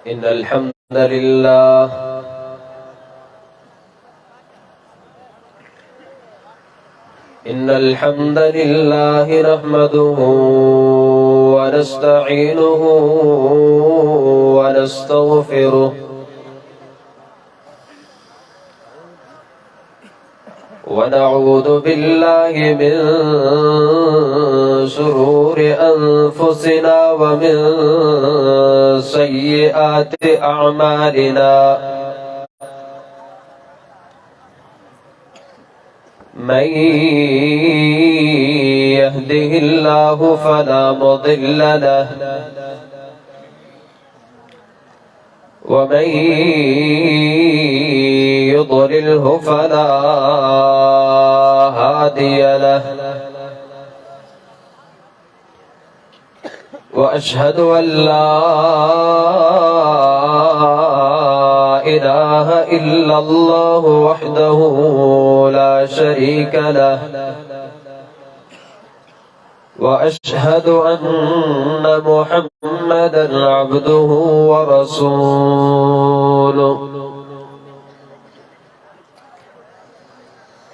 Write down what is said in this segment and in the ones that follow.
إن الحمد لله نحمده ونستعينه ونستغفره ونعوذ بالله من شرور أنفسنا ومن سيئات أعمالنا من يهده الله فلا مضل له ومن يضلله فلا هادي له وأشهد أن لا إله إلا الله وحده لا شريك له وأشهد أن محمدا عبده ورسوله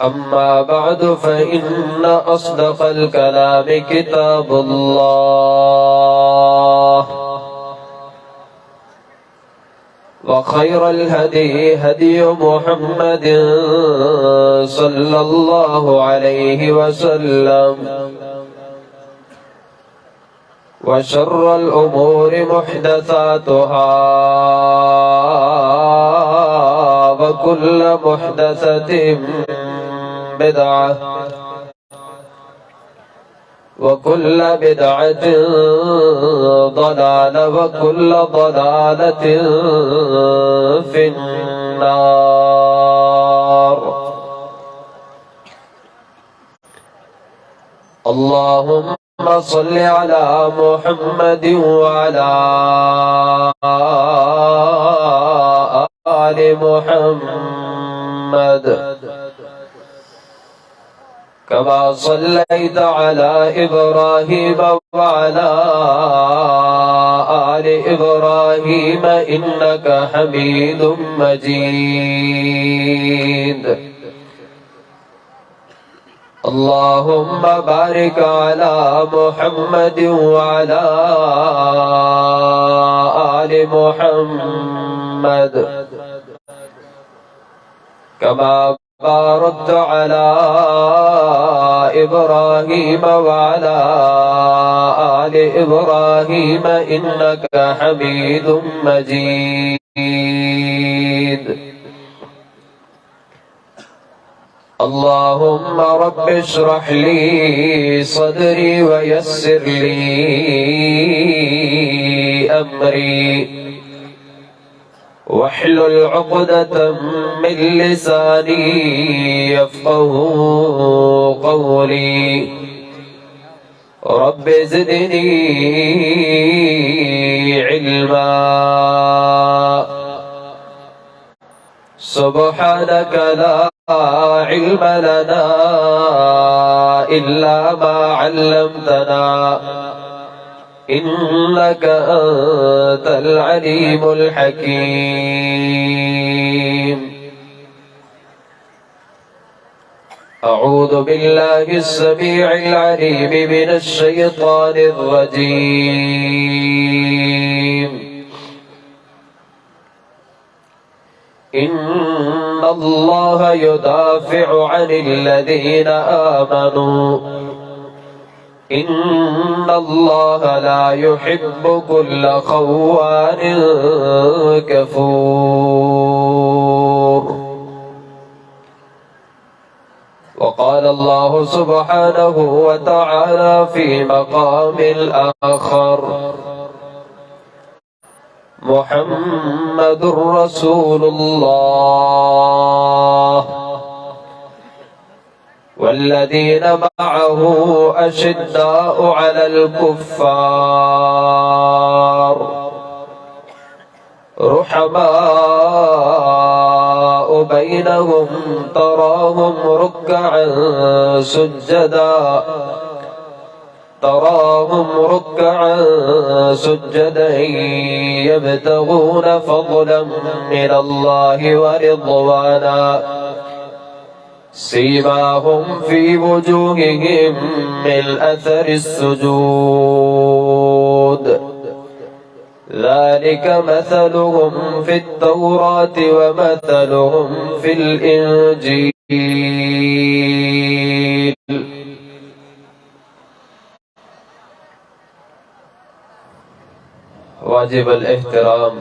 أما بعد فإن أصدق الكلام كتاب الله وخير الهدي هدي محمد صلى الله عليه وسلم وشر الأمور محدثاتها وكل محدثة بدعة وكل بدعة ضلالة وكل ضلالة في النار. اللهم صل على محمد وعلى آل محمد كما صليت على إبراهيم وعلى آل إبراهيم إنك حميد مجيد. اللهم بارك على محمد وعلى آل محمد كما باركت على إبراهيم وعلى آل إبراهيم إنك حميد مجيد. اللهم رب اشرح لي صدري ويسر لي أمري واحلل عقدة من لساني يفقه قولي. رب زدني علما. سبحانك لا علم لنا إلا ما علمتنا إنك أنت العليم الحكيم. أعوذ بالله السميع العليم من الشيطان الرجيم. إن الله يدافع عن الذين آمنوا إن الله لا يحب كل خوان كفور. وقال الله سبحانه وتعالى في مقام آخر: محمد رسول الله والذين معه أشداء على الكفار رحماء بينهم تراهم ركعا سجدا يبتغون فضلا من الله ورضوانا سيماهم في وجوههم من أثر السجود ذلك مثلهم في التوراة ومثلهم في الإنجيل واجب الاحترام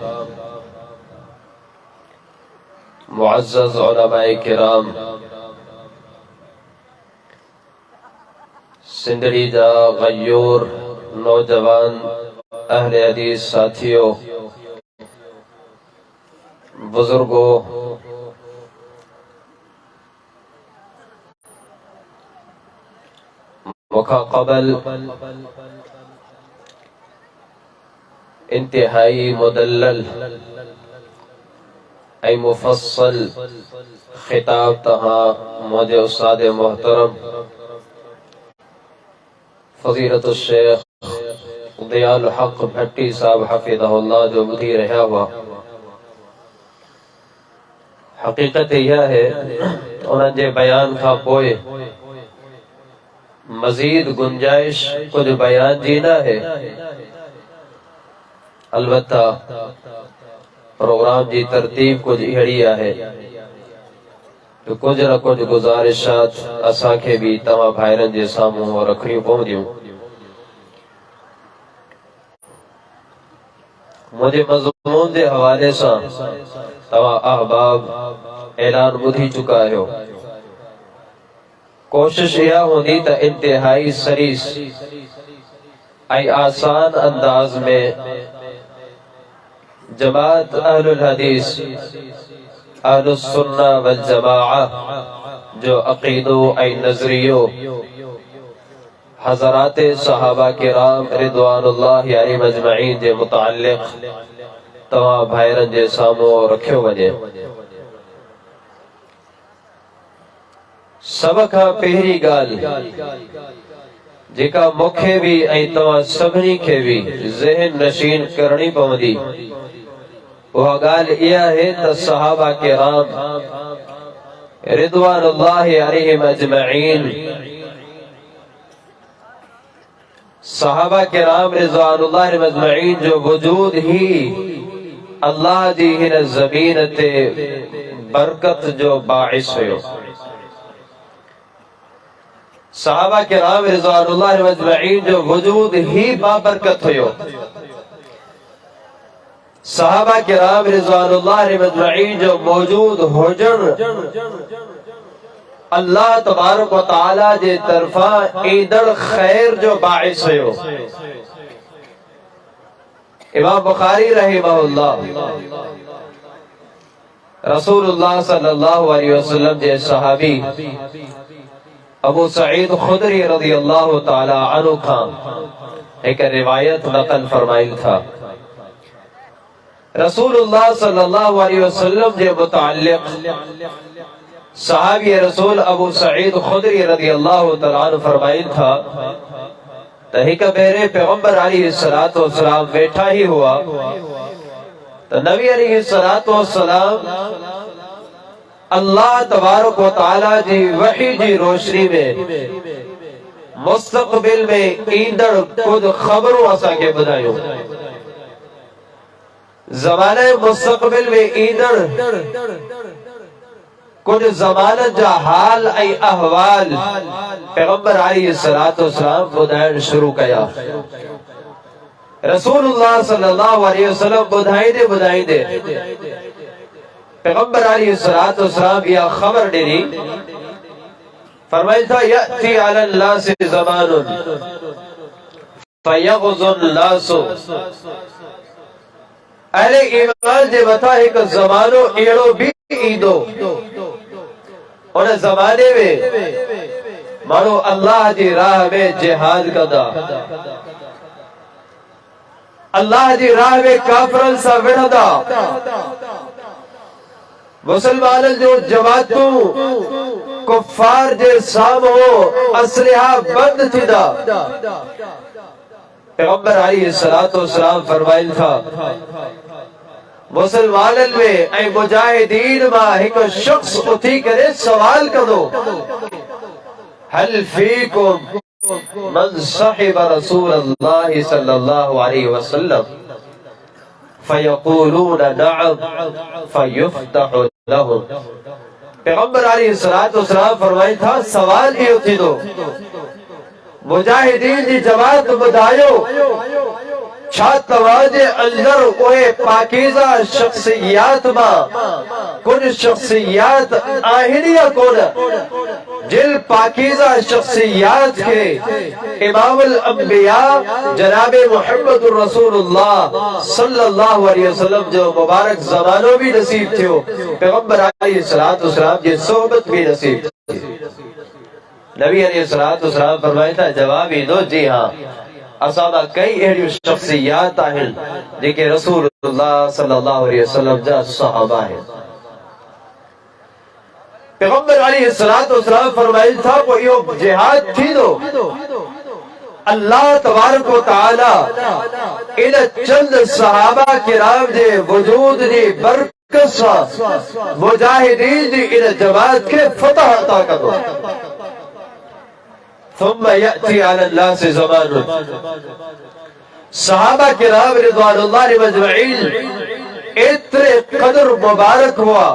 معزز علماء کرام سندڑی جا غیور نوجوان اہل حدیث ساتھیوں بزرگوں مکھا قبل انتہائی مدلل ای مفصل خطاب تہا مجھے استاد محترم فضیلت الشیخ ضیاء الحق بھٹی صاحب حفظہ اللہ جو بدھی رہا ہوا حقیقت یہ ہے انہاں جے بیان کھا پوئے مزید گنجائش کچھ بیان جینا ہے البتہ پروگرام جی ترتیب کچھ اہڑیا ہے تو کچھ نہ کچھ گزارشات اساں کے بھی تمام بھائرن جے ساموں رکھنی پہنچ دیوں مجھے مضمون دے حوالے سے تمام احباب اعلان بدھی چکا ہے کوشش یہ ہوندی تا انتہائی سریس ای آسان انداز میں جماعت اہل الحدیث اہل السنہ والجماعہ جو عقیدو ای نظریو حضرات صحابہ کرام رضوان اللہ علیہ مجمعین دے متعلق تمام بھائرن جے ساموں رکھے وجے سبکہ پہری گال جکا مکھے بھی ای تمام سبنی کے بھی ذہن نشین کرنی پوندی وہ گال یہ ہے تا صحابہ کرام رضوان اللہ علیہ مجمعین صحابہ کرام رضوان اللہ علیہ مجمعین جو وجود ہی اللہ جی ہن زمین تے برکت جو باعث ہوئے صحابہ کرام رضوان اللہ علیہ مجمعین جو وجود ہی بابرکت ہوئے صحابہ کرام رضوان اللہ علیہ مجمعین جو موجود ہو جن اللہ تبارک و تعالی جے طرفا ایدر خیر جو باعث ہوئے امام بخاری رحمہ اللہ رسول اللہ صلی اللہ علیہ وسلم جے صحابی ابو سعید خدری رضی اللہ تعالی عنہ خان ایک روایت نقل فرمائل تھا رسول اللہ صلی اللہ علیہ وسلم جے متعلق صحابی رسول ابو سعید خدری رضی اللہ تعالی عنہ فرمائل تھا تحیکہ میرے پیغمبر علیہ السلام بیٹھا ہی ہوا تو نبی علیہ السلام اللہ تبارک و تعالی جی وحی جی روشنی میں مستقبل میں ایندر خود خبروں اسا کے بدایوں زمانہ مستقبل میں ایندر کچھ زمانہ جا حال ای احوال پیغمبر علیہ السلام بدائن شروع کیا رسول اللہ صلی اللہ علیہ وسلم بدائیں دے پیغمبر علیہ السلام یہ خبر دیری فرمائل تھا یأتی علی اللہ سے زمان فیغض الناس اہل ایمان جے بتا ہے کہ زمانوں ایڑو بھی ایدو انہیں زمانے میں مانو اللہ جی راہ میں جہاد کدا اللہ جی راہ میں کافرن سا وڑھدا مسلمان جو جماعتوں کفار جے سامو اسلحہ بند تھی دا پیغمبر علیہ السلام فرمائل تھا مسلمانن میں اے مجاہدین ماں ایک شخص اٹھی کرے سوال کرو حل فیکم من صحب رسول اللہ صلی اللہ علیہ وسلم فیقولون نعم فیفتح لهم. پیغمبر علیہ السلام فرمائی تھا سوال ہی اٹھی دو مجاہدین دی جماعت بدایو چھات تواجے اندر کوئی پاکیزہ شخصیات ماں کن شخصیات آہنیہ کن جل پاکیزہ شخصیات کے امام الانبیاء جناب محمد رسول اللہ صلی اللہ علیہ وسلم جو مبارک زمانوں بھی نصیب تھے پیغمبر علیہ السلام کی صحبت بھی نصیب تھی. نبی علیہ السلام فرمایا تھا جواب ہی دو جی ہاں اصابہ کئی اہلی شخصیات ہیں لیکن رسول اللہ صلی اللہ علیہ وسلم جا صحابہ ہیں. پیغمبر علیہ السلام فرمایا تھا وہ یہ جہاد تھی دو اللہ تبارک و تعالی ان چند صحابہ کرام دے وجود دی برکت سا مجاہدین دی ان جماعت کے فتح عطا کرو. ثم یأتی علی اللہ سے زمان صحابہ کرام رضوان اللہ مجمعین اتنے قدر مبارک ہوا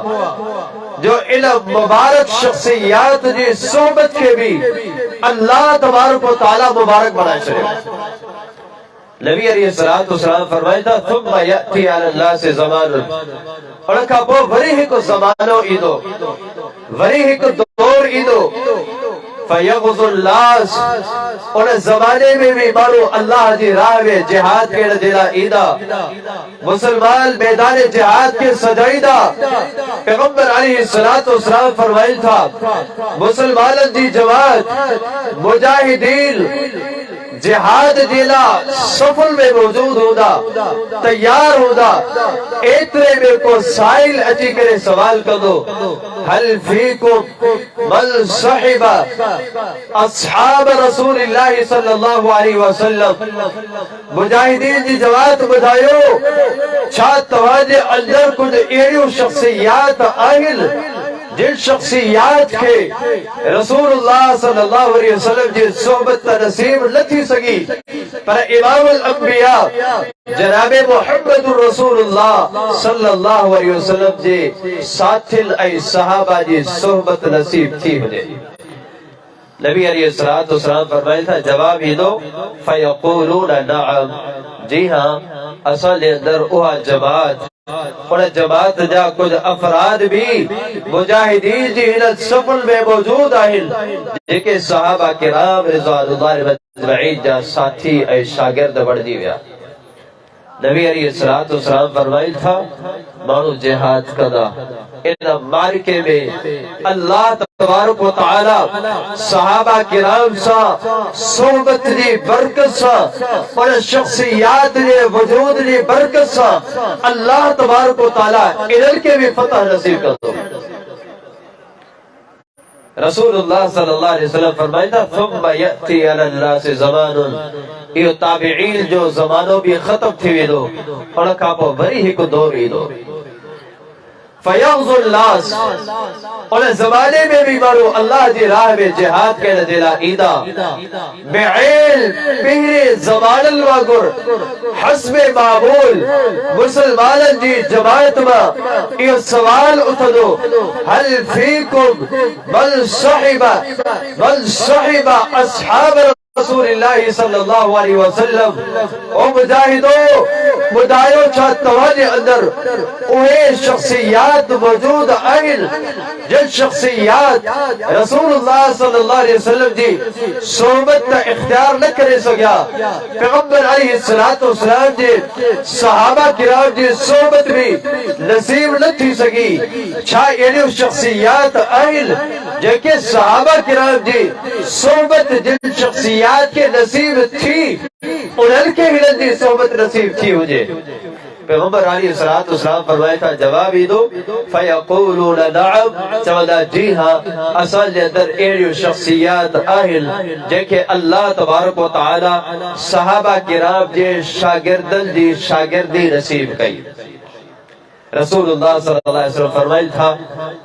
جو ان مبارک شخصیات جی صحبت کے بھی اللہ تبارک و تعالی مبارک بنا چلے. نبی علیہ السلام فرمایا تھا ثم یأتی علی اللہ سے زمان اور کہا وہ وری ہی کو زمانوں ایدو وری ہی کو دور ایدو فیغض الناس ان زمانے میں بھی مارو اللہ جی راہ میں جہاد کے نجلہ ایدہ مسلمان میدان جہاد کے سجائیدہ. پیغمبر علیہ السلام فرمائل تھا مسلمان جی جماعت مجاہدین جہاد دیلا سفل میں موجود ہودا تیار ہودا اتنے میں کو سائل اچھی کرے سوال کر دو حل فیکم من صحب اصحاب رسول اللہ صلی اللہ علیہ وسلم. مجاہدین جی جواب بتائیو چھات تواجے اندر کچھ ایڑیو شخصیات آہل جن شخصیات کے رسول اللہ صلی اللہ علیہ وسلم جی صحبت نصیب لتھی سگی پر امام الانبیاء جناب محمد رسول اللہ صلی اللہ علیہ وسلم جی ساتھل ای صحابہ جی صحبت نصیب تھی مجھے. نبی علیہ السلام فرمائے تھا جواب ہی دو فیقولون نعم جی ہاں اصل اندر اوہا جماعت اور جماعت جا کچھ افراد بھی مجاہدین جی ہنت سفل میں موجود آہن لیکن صحابہ کرام رضوان اللہ مجمعین جا ساتھی اے شاگرد بڑھ دی گیا. نبی علیہ السلام فرمائل تھا مانو جہاد کدا ان مارکے میں اللہ تبارک و تعالی صحابہ کرام سا صحبت دی برکت سا اور شخصیات دی وجود دی برکت سا اللہ تبارک و تعالی ادھر کے بھی فتح نصیب کر دو. رسول اللہ صلی اللہ علیہ وسلم فرمائے تھا ثم یأتی علی اللہ سے زمان یہ تابعین جو زمانوں بھی ختم تھی دو اور کہا بری ہی کو دور ہی دو فیغض الناس اور زمانے میں بھی مارو اللہ جی راہ میں جہاد کے نجلہ ایدہ بعیل پہرے زمان الواگر حسب معمول مسلمان جی جماعت میں یہ سوال اتھدو حل فیکم من صحب اصحاب رسول اللہ صلی اللہ علیہ وسلم او مجاہدو مدائیو چھت تواجے اندر اوہے شخصیات موجود آئین جن شخصیات رسول اللہ صلی اللہ علیہ وسلم جی صحبت تا اختیار نہ کرے سکیا پیغمبر علیہ السلام جی صحابہ کرام جی صحبت بھی نصیب نہ تھی سکی چھا ایڈیو شخصیات آئین جن کے صحابہ کرام جی صحبت جن شخصیات کے نصیب تھی انہوں کے ہی نزدی صحبت نصیب تھی مجھے. پیغمبر علیہ السلام فرمایا تھا جواب ہی دو فیقولون نعم چودا جی ہاں اصل اندر ایڑیو شخصیات آہل جے کہ اللہ تبارک و تعالی صحابہ کرام جے شاگردن دی شاگردی نصیب کئی رسول اللہ صلی اللہ علیہ وسلم فرمائل تھا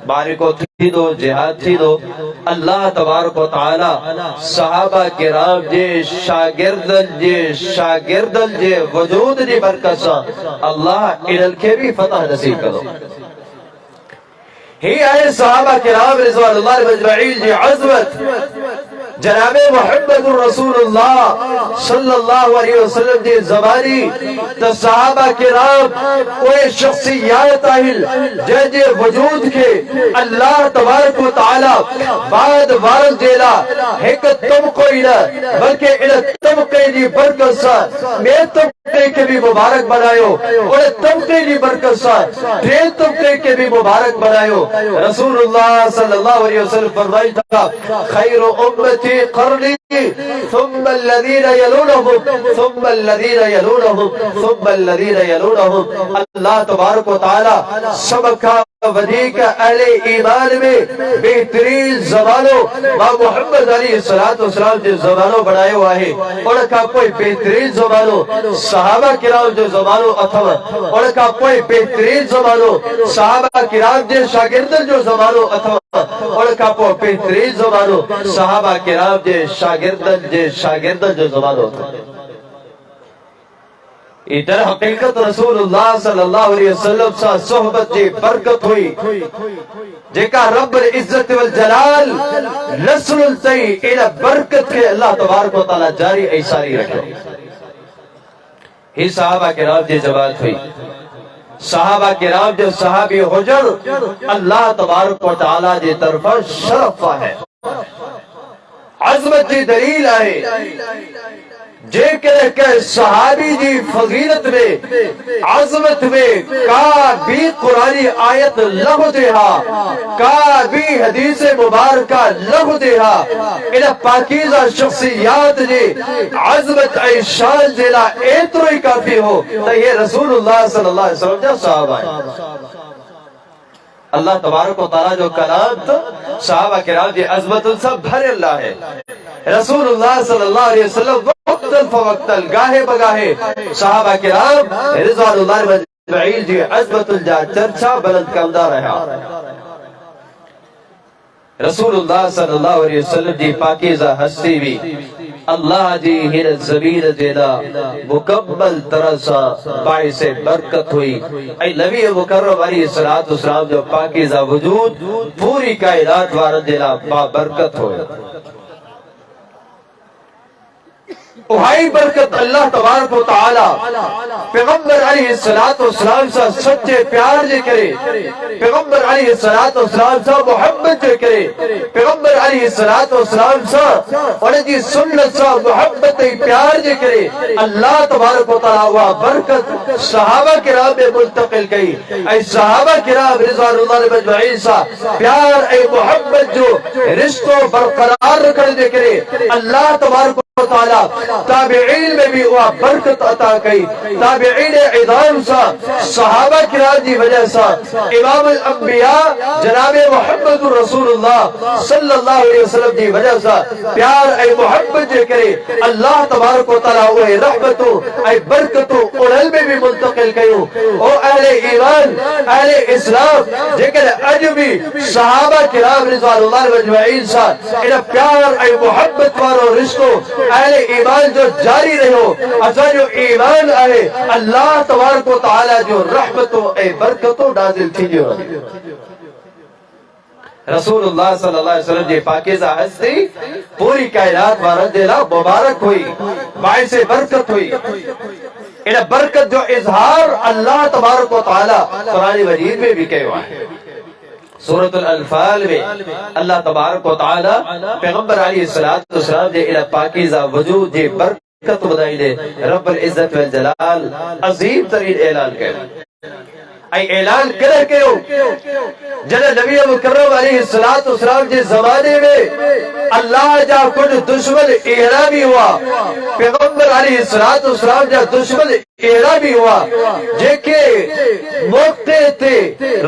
بارکو تھی دو جہاد تھی دو اللہ تبارک و تعالی صحابہ کرام جے شاگردن جے وجود جی برکت سا اللہ انہل کے بھی فتح نصیب کرو ہی آئے صحابہ کرام رضوان اللہ مجمعین جی عظمت جناب محمد رسول اللہ صلی اللہ علیہ وسلم جی زبانی تو صحابہ کرام کوئی شخصیات آہل جے وجود کے اللہ تبارک و تعالی بعد وارد دیلا ایک تم کوئی نہ بلکہ انہ طبقے دی برکت سا میں طبقے کے بھی مبارک بنائیو اور طبقے دی برکت سا تین طبقے کے بھی مبارک بنائیو رسول اللہ صلی اللہ علیہ وسلم فرمائی تھا خیر امتی قرنی ثم الذین یلونہم ثم الذین یلونہم ثم الذین یلونہم اللہ تبارک و تعالی سبکا ودیک اہل ایمان میں بہترین زمانوں با محمد علیہ السلام جو زمانوں بنائے ہوا ہے اور کا کوئی بہترین زمانوں صحابہ کرام جو زمانوں اتھوا اور کا کوئی بہترین زمانوں صحابہ کرام جو شاگردن جو زمانوں اتھوا اور کا کوئی بہترین زمانوں صحابہ کرام جو شاگردن جو زمانوں اتھوا ادھر حقیقت رسول اللہ صلی اللہ علیہ وسلم سا صحبت جی برکت ہوئی جے کا رب العزت والجلال نسل التئی الہ برکت کے اللہ تبارک و تعالی جاری ایساری رکھے ہی صحابہ کرام جی جواب ہوئی صحابہ کرام جو صحابی حجر اللہ تبارک و تعالی جی طرف شرف ہے عظمت جی دلیل آئے جے کہ صحابی جی فضیلت میں عظمت میں کا بھی قرآنی آیت لغو دیہا کا بھی حدیث مبارکہ لغو دیہا انہ پاکیزہ شخصیات جی عظمت ایشان جیلا ایترو ہی کافی ہو تو یہ رسول اللہ صلی اللہ علیہ وسلم جو صحابہ ہے اللہ تبارک و تعالی جو کلام تو صحابہ کرام جی عظمت سب بھر اللہ ہے رسول اللہ صلی اللہ علیہ وسلم وقتاً فوقتاً گاہے بگاہے صحابہ کرام رضوان اللہ مجمعین جی عظمت الجا چرچا بلند کمدہ رہا رسول اللہ صلی اللہ علیہ وسلم جی پاکیزہ ہستی بھی اللہ جی ہن زمین دینا مکمل طرح سا باعث برکت ہوئی اے نبی مکرم علیہ السلام جو پاکیزہ وجود پوری کائنات وارد دینا با برکت ہوئی وہی برکت اللہ تبارک و تعالی پیغمبر علیہ السلام سے سچے پیار جے کرے پیغمبر علیہ السلام سے محبت جے کرے پیغمبر علیہ السلام سے اور جی سنت سے محبت پیار جے کرے اللہ تبارک و تعالی وہ برکت صحابہ کرام میں منتقل کی اے صحابہ کرام رضوان اللہ مجمعین سے پیار اے محبت جو رشتوں برقرار رکھنے دے کرے اللہ تبارک تعالی تابعین میں بھی وہ برکت عطا کی تابعین عظام سا صحابہ کرام دی وجہ سا امام الانبیاء جناب محمد رسول اللہ صلی اللہ علیہ وسلم دی وجہ سا پیار اے محبت جے کرے اللہ تبارک و تعالی وہ رحمتوں اے برکتوں انہل میں بھی منتقل کیوں او اہل ایمان اہل اسلام جے کہ اج بھی صحابہ کرام رضوان اللہ مجمعین سا انہ پیار اے محبت وارو رشتوں اہل ایمان جو جاری رہو اچھا جو ایمان آئے اللہ تبارک و تعالی جو رحمتوں اے برکتوں نازل تھی جو رسول اللہ صلی اللہ علیہ وسلم جی پاکیزہ ہستی پوری کائنات وارد دیلا مبارک ہوئی باعث برکت ہوئی انہ برکت جو اظہار اللہ تبارک و تعالی قرآن مجید میں بھی کہوا ہے سورة الانفال میں اللہ تبارک و تعالی پیغمبر علیہ السلام جے الہ پاکیزہ وجود جے برکت بدائی دے رب العزت والجلال عظیم ترین اعلان کرے اے اعلان کرے کہ جنہ نبی مکرم علیہ السلام جے زمانے میں اللہ جا کچھ دشمن احرامی ہوا پیغمبر علیہ السلام جا دشمن ایڑا بھی ہوا جے کے موقتے تھے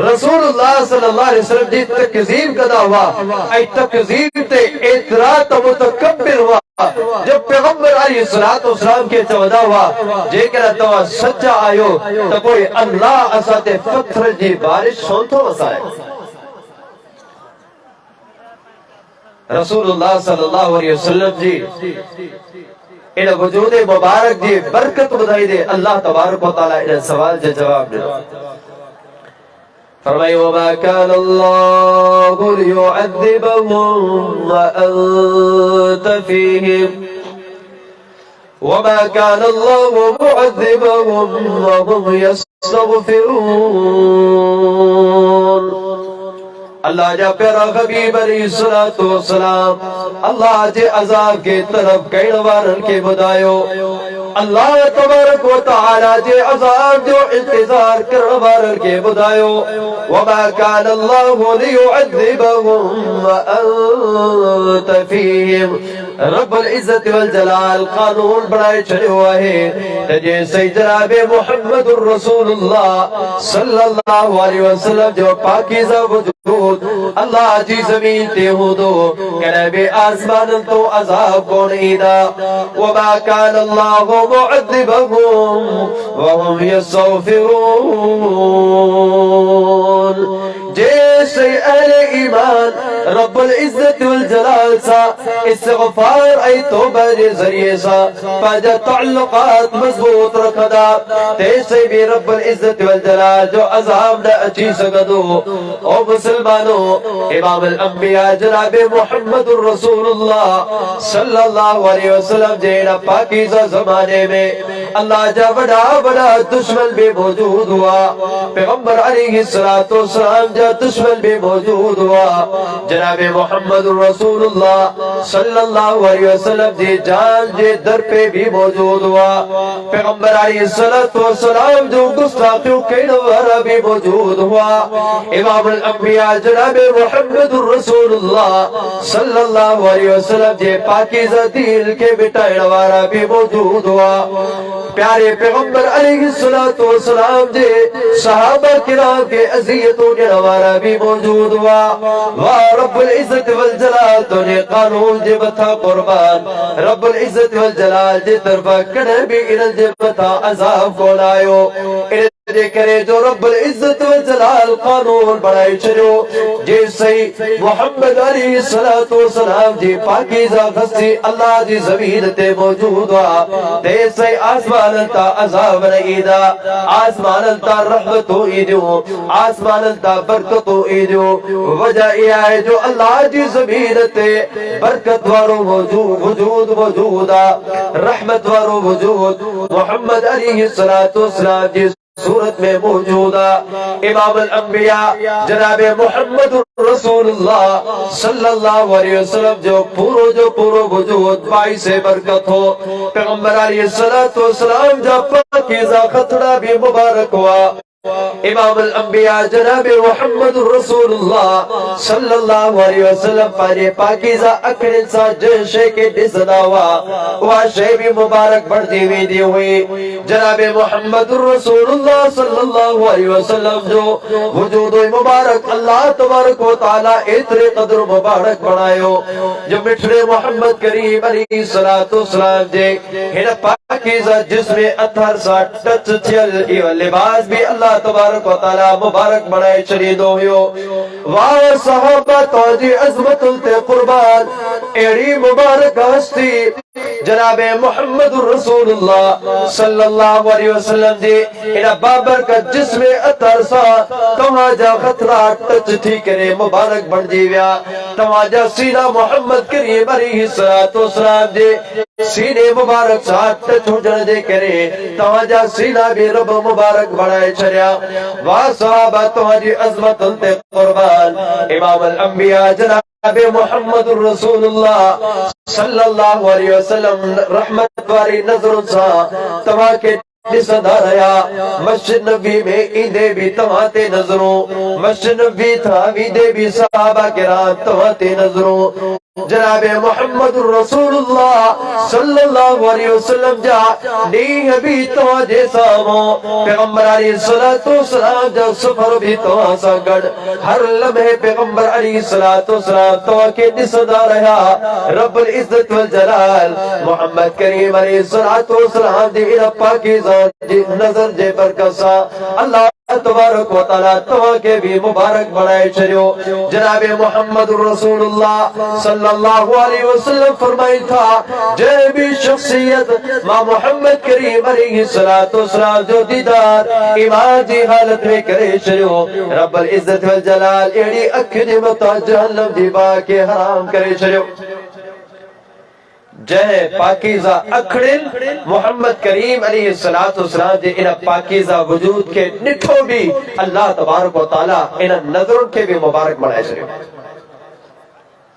رسول اللہ صلی اللہ علیہ وسلم جی تکذیب کدا ہوا ای تکذیب تے اعتراض متکبر ہوا جب پیغمبر علیہ السلام کے چودہ ہوا جے کہ تو سچا آیو تو کوئی اللہ اسات پتھر جی بارش سونتو وسائے رسول اللہ صلی اللہ علیہ وسلم جی ان وجود مبارک جی برکت بدائی دے اللہ تبارک و تعالی ان سوال جے جواب دے فرمائی وما كان الله ليعذبهم وأنت فيهم وما كان الله معذبهم وهم يستغفرون اللہ جا پیرا حبیب علیہ السلام اللہ جے عذاب کے طرف کئی وارن کے بدایو اللہ تبارک و تعالی جے عذاب جو انتظار کرن وارن کے بدایو وما كان الله ليعذبهم وانت فيهم رب العزت والجلال قانون بڑھائے چھڑے ہوا ہے جیسے جناب محمد الرسول اللہ صلی اللہ علیہ وسلم جو پاکیزہ وجود اللہ جی زمین تے ہو دو کہ آسمان تو عذاب کو نہیں دا وما كان الله معذبهم وهم يستغفرون جیسے اہل ایمان رب العزت والجلال سا استغفار ای توبہ جے ذریعے سا پاجا تعلقات مضبوط رکھدا تیسے بھی رب العزت والجلال جو عذاب نہ اچھی سکدو او مسلمانوں امام الانبیاء جناب محمد الرسول اللہ صلی اللہ علیہ وسلم جینا پاکیزہ زمانے میں اللہ جا بڑا بڑا دشمن بھی موجود ہوا پیغمبر علیہ السلام جا دشمن بھی موجود ہوا جناب محمد الرسول اللہ صلی اللہ علیہ وسلم جی جان جے در پہ بھی موجود ہوا پیغمبر علیہ السلام جو گستاخیوں کے نوارا بھی موجود ہوا امام الانبیاء جناب محمد الرسول اللہ صلی اللہ علیہ وسلم جے پاکیزہ دل کے مٹائے نوارا بھی موجود ہوا پیارے پیغمبر علیہ السلام جے صحابہ کرام کے عزیتوں کے نوارا بھی موجود ہوا رب العزت والجلال تو نے قانون جے بتا قربان رب العزت والجلال جے طرفہ کڑے بھی انل جے بتا عذاب کو لائیو دے کرے جو رب العزت والجلال قانون بڑھائی چھڑو جیسے محمد علیہ السلام جی پاکیزہ غصی اللہ جی زمین تے موجود ہوا جیسے آسمان تا عذاب نہیں دا آسمان تا رحمتو ایدو آسمان تا برکتو ایدو وجہ یہ ہے جو اللہ جی زمین تے برکت وارو وجود موجودا رحمت وارو وجود محمد علیہ السلام جی صورت میں موجودہ امام الانبیاء جناب محمد رسول اللہ صلی اللہ علیہ وسلم جو پورو وجود بائی سے برکت ہو پیغمبر علیہ السلام جب پاکیزہ خطرہ بھی مبارک ہوا امام الانبیاء جناب محمد رسول اللہ صلی اللہ علیہ وسلم پر پاکیزہ اکڑن سا جشے کے ڈسنا ہوا وہاں شے بھی مبارک بڑھتی ہوئی دی ہوئی جناب محمد رسول اللہ صلی اللہ علیہ وسلم جو وجود مبارک اللہ تبارک و تعالی اتنے قدر مبارک بڑھائیو جو مٹھڑے محمد کریم علیہ السلام جے ہن پاکیزہ جس میں اتھر سا ٹچ چل یہ لباس بھی اللہ تبارک و تعالی مبارک بڑھائے شریدو ہوئیو واہ صحابہ توجی عظمت التے قربان ایڑی مبارک ہستی جناب محمد الرسول اللہ صلی اللہ علیہ وسلم جی انہا بابر کا جسم اتر سا تمہاجا خطرہ ٹچ تھی کرے مبارک بڑھ جیویا تمہاجا سینہ محمد کریم علیہ السلام جی سینے مبارک سا ٹچ ہو جن دے کرے تمہاجا سینہ بھی رب مبارک بڑھائے چھریا واہ صحابہ تمہاجی عظمت انتے قربان امام الانبیاء جناب محمد الرسول اللہ صلی اللہ علیہ وسلم رحمت واری نظر سا تمہا کے صدا رہا مسجد نبی میں ایندے بھی تمہاتے نظروں مسجد نبی تھا ویدے بھی صحابہ کرام تمہاتے نظروں جناب محمد رسول اللہ صلی اللہ علیہ وسلم جا نی بھی تو جیسا ہو پیغمبر علیہ السلام جا سفر بھی تو سنگڑ ہر لمحے پیغمبر علیہ السلام تو کے نسدا رہا رب العزت والجلال محمد کریم علیہ السلام دی پاکیزہ نظر جے پر کسا اللہ تبارک و تعالی تو کے بھی مبارک بنائے چھڑیو جناب محمد رسول اللہ صلی اللہ علیہ وسلم فرمائی تھا جے بھی شخصیت ماں محمد کریم علیہ السلام جو دیدار ایمان دی حالت میں کرے چھڑیو رب العزت والجلال ایڑی اکھنی متا جہنم دی با کے حرام کرے چھڑیو جہے پاکیزہ اکھڑن محمد کریم علیہ السلام جے انہ پاکیزہ وجود کے نٹھو بھی اللہ تبارک و تعالی انہ نظروں کے بھی مبارک بنائے چھڑے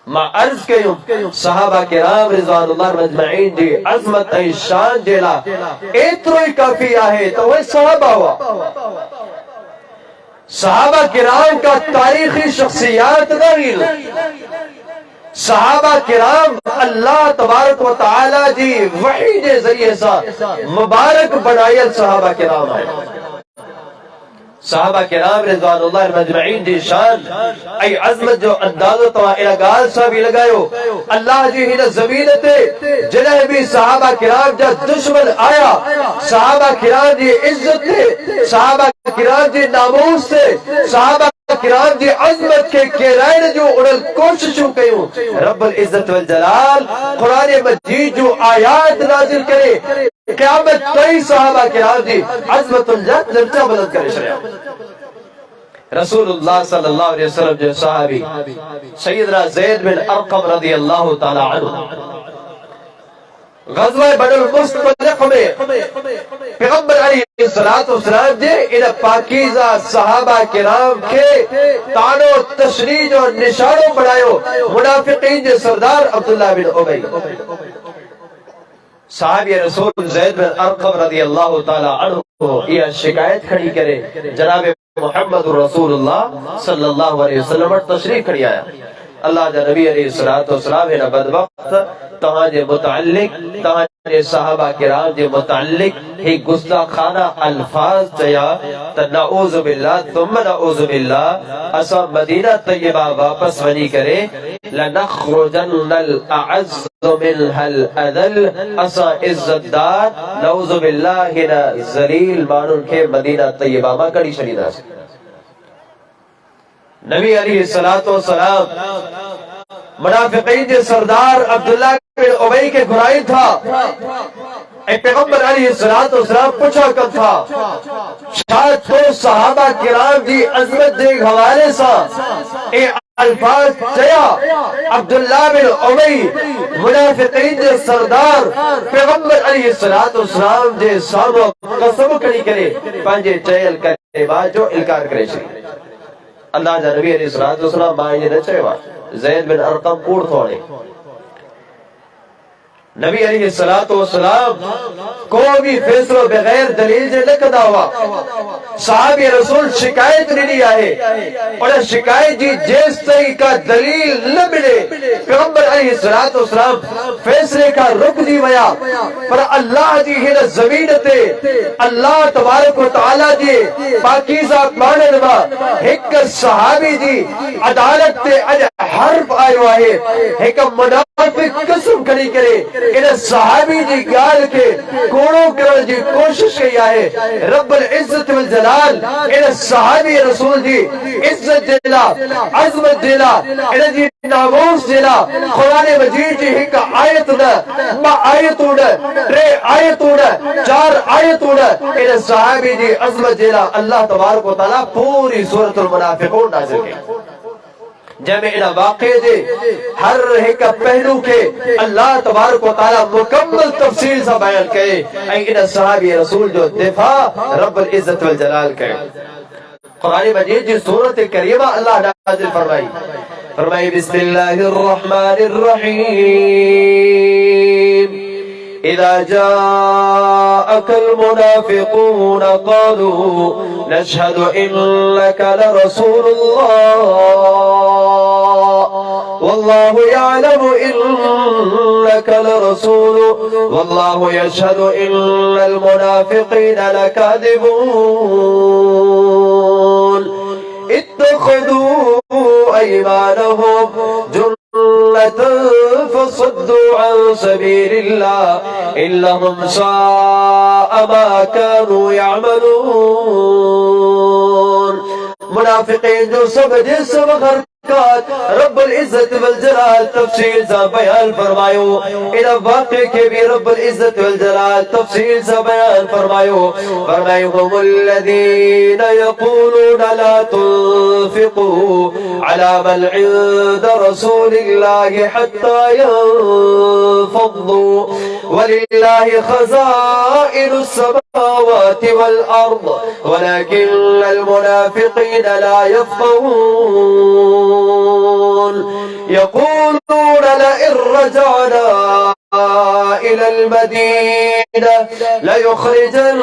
ما عرض کیوں صحابہ کرام رضوان اللہ مجمعین دی عظمت ای شان جیلا اترو ہی کافی آئے تو وہ صحابہ ہوا صحابہ کرام کا تاریخی شخصیات نہیں صحابہ کرام اللہ تبارک و تعالی جی وحی دے ذریعے سا مبارک بنائیل صحابہ کرام ہے صحابہ کرام رضوان اللہ مجمعین دی شان ای عظمت جو اندازو تو الگال سا بھی لگایو اللہ جی ہی زمین تے جنہ بھی صحابہ کرام جا دشمن آیا صحابہ کرام دی عزت تے صحابہ کرام دی ناموس تے صحابہ کرام دی عظمت کے کیرائن جو انہوں کوششوں کیوں رب العزت والجلال قرآن مجید جو آیات نازل کرے قیامت کئی صحابہ کرام دی عظمت اللہ درجہ بلند کرے شرعہ رسول اللہ صلی اللہ علیہ وسلم جو صحابی سیدنا زید بن ارقم رضی اللہ تعالی عنہ غزوہ بن المصطلق میں پیغمبر علیہ السلام جے انہ پاکیزہ صحابہ کرام کے تانو تشریج اور نشانوں بڑھائیو منافقین جے سردار عبداللہ بن عبی صحابی رسول زید بن ارقم رضی اللہ تعالی عنہ یہ شکایت کھڑی کرے جناب محمد رسول اللہ صلی اللہ علیہ وسلم اور تشریف کھڑی آیا اللہ جا نبی علیہ السلام ہے بدبخت تہاں جے متعلق تہاں جے صحابہ کرام جے متعلق ہی گستاخانہ الفاظ چیا تا نعوذ باللہ ثم نعوذ باللہ اسا مدینہ طیبہ واپس ونی کرے لنخرجن الاعز منها الاذل اسا عزت دار نعوذ باللہ ہنا ذلیل مانن کے مدینہ طیبہ ما کڑی شریدہ سے نبی علیہ السلام منافقین کے سردار عبداللہ بن عبی کے گھرائی تھا ایک پیغمبر علیہ السلام پوچھا کر تھا شاید تو صحابہ کرام دی عظمت دے حوالے سا اے الفاظ چیا عبداللہ بن عبی منافقین کے سردار پیغمبر علیہ السلام دے سامو قسم کڑی کرے پانجے چیل کرے بعد جو انکار کرے شریف اللہ جا نبی علیہ السلام مائنی نہ چاہے زید بن ارقم کوڑ تھوڑے نبی علیہ السلام کو بھی فیصلہ بغیر دلیل جے لکھدا ہوا صحابی رسول شکایت نہیں آئے اور شکایت جی جیس طرح کا دلیل نہ ملے پیغمبر علیہ السلام فیصلے کا رک دی ویا پر اللہ جی ہن زمین تے اللہ تبارک و تعالی جی پاکیزہ مانن وا ایک صحابی جی عدالت تے اج حرف آئیو ہے ایک منافق قسم کھڑی کرے انہیں صحابی جی گال کے کوڑوں کرنے جی کوشش کی ہے رب العزت والجلال انہیں صحابی رسول جی عزت دیلا عظمت دیلا انہیں جی ناموس دیلا قرآن مجید جی ایک آیت نہ ما آیتوں نہ رے آیتوں نہ چار آیتوں نہ انہیں صحابی جی عظمت دیلا اللہ تبارک و تعالیٰ پوری سورۃ المنافقون نازل کی جب انہا واقع دے ہر ایک پہلو کے اللہ تبارک و تعالی مکمل تفصیل سے بیان کرے انہا صحابی رسول جو دفاع رب العزت والجلال کرے قرآن مجید جی سورت کریمہ اللہ نازل فرمائی بسم اللہ الرحمن الرحیم إذا جاءك المنافقون قالوا نشهد إنك لرسول الله والله يعلم إنك لرسول والله يشهد إن المنافقين لكاذبون اتخذوا أيمانهم جنة فصدوا عن سبيل الله إنهم ساء ما كانوا يعملون منافقین جو سب جس وغر رب العزت والجلال تفصیل سے بیان فرمایو ان واقع کے بھی رب العزت والجلال تفصیل سے بیان فرمایو هم الذين يقولون لا تنفقوا على من عند رسول الله حتى ينفضوا ولله خزائن السماوات والأرض ولكن المنافقين لا يفقهون يقولون لئن رجعنا إلى المدينة ليخرجن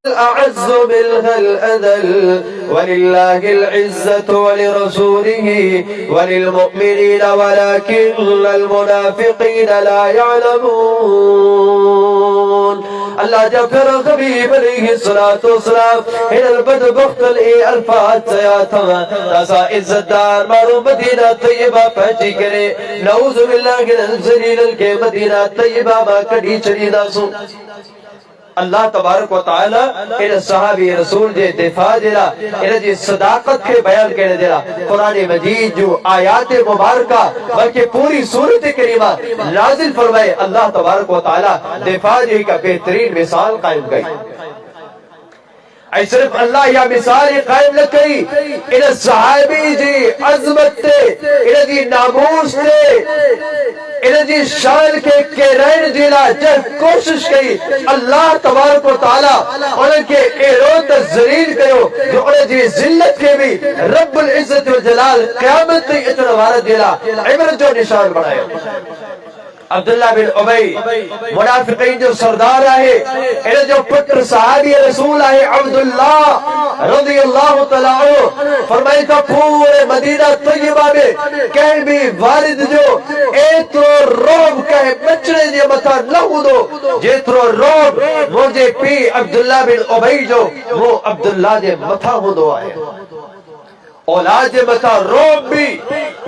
الأعز منها الأذل ولله العزة ولرسوله وللمؤمنين ولكن المنافقين لا يعلمون اللہ جب پھر حبیب علیہ السلام ان البدبخت الفاظ سیاتا تاسا عزت دار مارو مدینہ طیبہ پہنچی کرے نعوذ باللہ من الزلیل کے مدینہ طیبہ ما کڑی چلی ناسو اللہ تبارک و تعالی ان صحابی رسول دے دفاع دیلا ان جی صداقت کے بیان کرنے دیلا قرآن مجید جو آیات مبارکہ بلکہ پوری سورت کریمہ نازل فرمائے اللہ تبارک و تعالی دفاع جی کا بہترین مثال قائم گئی ای صرف اللہ یا مثال قائم نہ کری ان صحابی جی عظمت تے ان جی ناموس تے ان جی شان کے رہن جیلا جب کوشش کی اللہ تبارک و تعالی ان کے ایرو تذلیل کرو جو ان جی ذلت کے بھی رب العزت و جلال قیامت تے اتنا وارد دیلا عبرت جو نشان بڑھائے عبداللہ بن عبی منافقین جو سردار آئے انہیں جو پتر صحابی رسول آئے عبداللہ رضی اللہ تعالیٰ عنہ فرمائی تھا پورے مدینہ طیبہ میں کہیں بھی والد جو ایترو روب کہیں بچنے جے مطا نہ ہو دو جیترو روب مجھے پی عبداللہ بن عبی جو وہ عبداللہ جے مطا ہو دو آئے اولاد متا روب بھی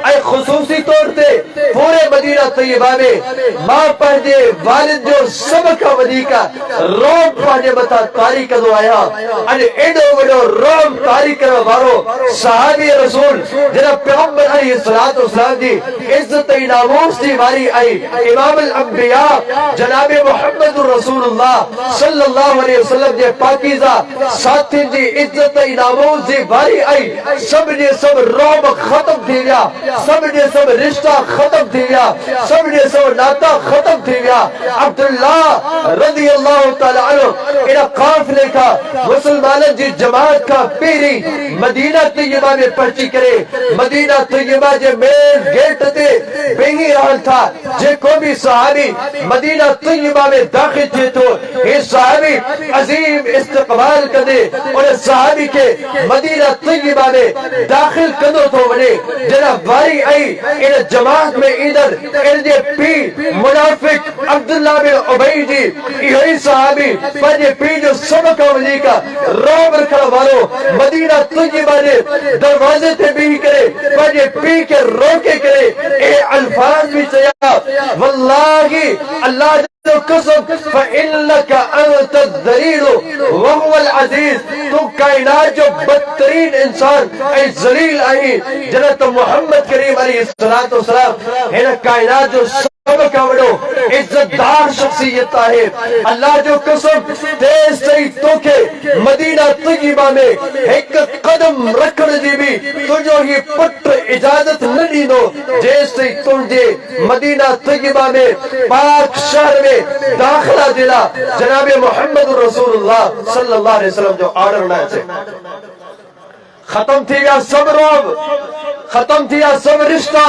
اے خصوصی طور تے پورے مدینہ طیبہ میں ماں پہنے والد جو سبکہ ودیکہ روب پہنے متا تاریخ دو آیا انہیں ایڈو وڈو روب تاریخ کرو بارو صحابی رسول جناب پیغمبر علیہ السلام دی عزت ناموس دی واری آئی امام الانبیاء جناب محمد رسول اللہ صلی اللہ علیہ وسلم دے پاکیزہ ساتھی دی عزت ناموس دی واری آئی سب نے سب روب ختم تھی گیا سب نے سب رشتہ ختم تھی گیا سب نے سب ناتا ختم تھی گیا عبداللہ رضی اللہ تعالیٰ عنہ انہا قافلے کا مسلمان جی جماعت کا پیری مدینہ طیبہ میں پہنچی کرے مدینہ طیبہ جے مین گیٹ تے بہی رہن تھا جے کو بھی صحابی مدینہ طیبہ میں داخل تھے تو یہ صحابی عظیم استقبال کردے اور صحابی کے مدینہ طیبہ میں داخل کدو تو بنے جناب واری آئی ان جماعت میں ادھر ان جے پی منافق عبداللہ بن عبی جی یہی صحابی پر جے پی جو سبکہ ولی کا روب رکھا والو مدینہ طیبہ نے دروازے تے بھی کرے پر جے پی کے روکے کرے اے الفاظ بھی چاہیا واللہ اللہ قسم فَإِنَّكَ أَنْتَ الذَّلِيلُ وَهُوَ الْعَزِيزُ تو کائنات جو بدترین انسان اے ذلیل آئی جنت محمد کریم علیہ السلام ہے کائنات جو سب کا وڑو عزت دار شخصیت ہے اللہ جو قسم تیز تری تو کے مدینہ طیبہ میں ایک قدم رکھن دی بھی تو جو ہی پٹ اجازت نہیں دو جیسے تم دے مدینہ طیبہ میں پاک شہر میں داخلہ دلا جناب محمد رسول اللہ صلی اللہ علیہ وسلم جو آرڈر نہ سے ختم تھی گیا سب روب ختم تھیا سب رشتہ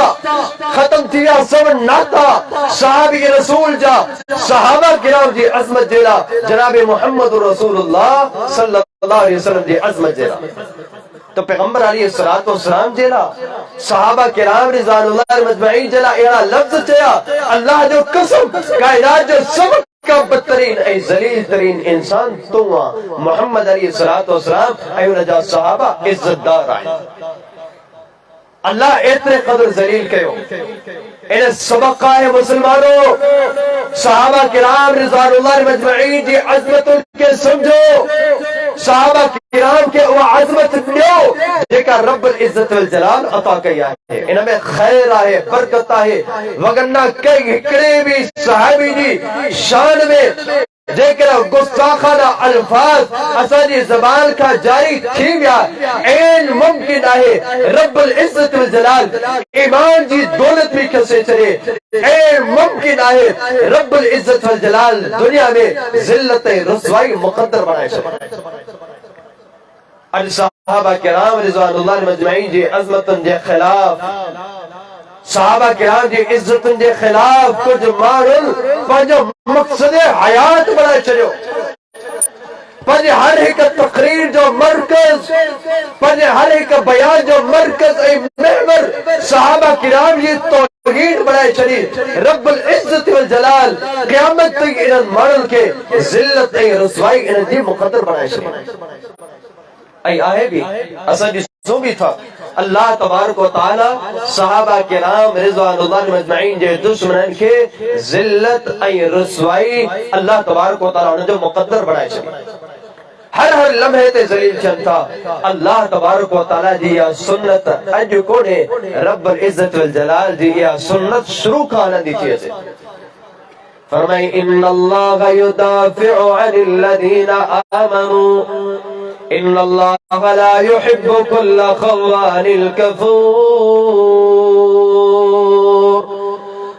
ختم تھیا سب ناتا صحابی رسول جا صحابہ کرام جی عظمت جیلا جناب محمد رسول اللہ صلی اللہ علیہ وسلم جی عظمت جیلا تو پیغمبر علیہ السلام جیلا صحابہ کرام رضوان اللہ مجمعین جیلا ایڑا لفظ چیا اللہ جو قسم کائنات جو سب کا بدترین اے ذلیل ترین انسان تو محمد علیہ السلام ایو نجا صحابہ عزت دار آئے اللہ اتنے قدر ذلیل کہو انہیں سبق ہے مسلمانوں صحابہ کرام رضوان اللہ مجمعین جی عظمت کے سمجھو صحابہ کرام کے وہ عظمت نیو جیکا رب العزت والجلال عطا کیا ہے انہیں میں خیر آئے برکت آئے وگرنہ کئی ہکڑے بھی صحابی جی شان میں جیکر گستاخانہ الفاظ اسانی زبان کا جاری تھی گیا این ممکن ہے رب العزت والجلال ایمان جی دولت بھی کسے چلے این ممکن ہے رب العزت والجلال دنیا میں ذلت رسوائی مقدر بنائے شکر اور صحابہ کرام رضوان اللہ مجمعین جی عظمتن جے خلاف صحابہ کرام جی عزتن جے خلاف کچھ مارن پانچہ مقصد حیات بنا چلو پانچہ ہر ایک تقریر جو مرکز پانچہ ہر ایک بیان جو مرکز اے محور صحابہ کرام جی توحید بنائے چلی رب العزت والجلال قیامت تک انہاں مارن کے ذلت اے رسوائی انہاں جی مقدر بنائے چلی ای آئے بھی اصلا جسو بھی تھا اللہ تبارک و تعالی صحابہ کرام رضوان اللہ مجمعین جے دشمنن کے ذلت ای رسوائی اللہ تبارک و تعالی نے جو مقدر بنائے چلی ہر لمحے تے ذلیل چنتا اللہ تبارک و تعالی جی یا سنت اج کونے رب العزت والجلال جی یا سنت شروع کھانا دی چیزے فرمائی ان اللہ یدافع عن الذین آمنوا ان اللہ لا يحب كل خوان الكفور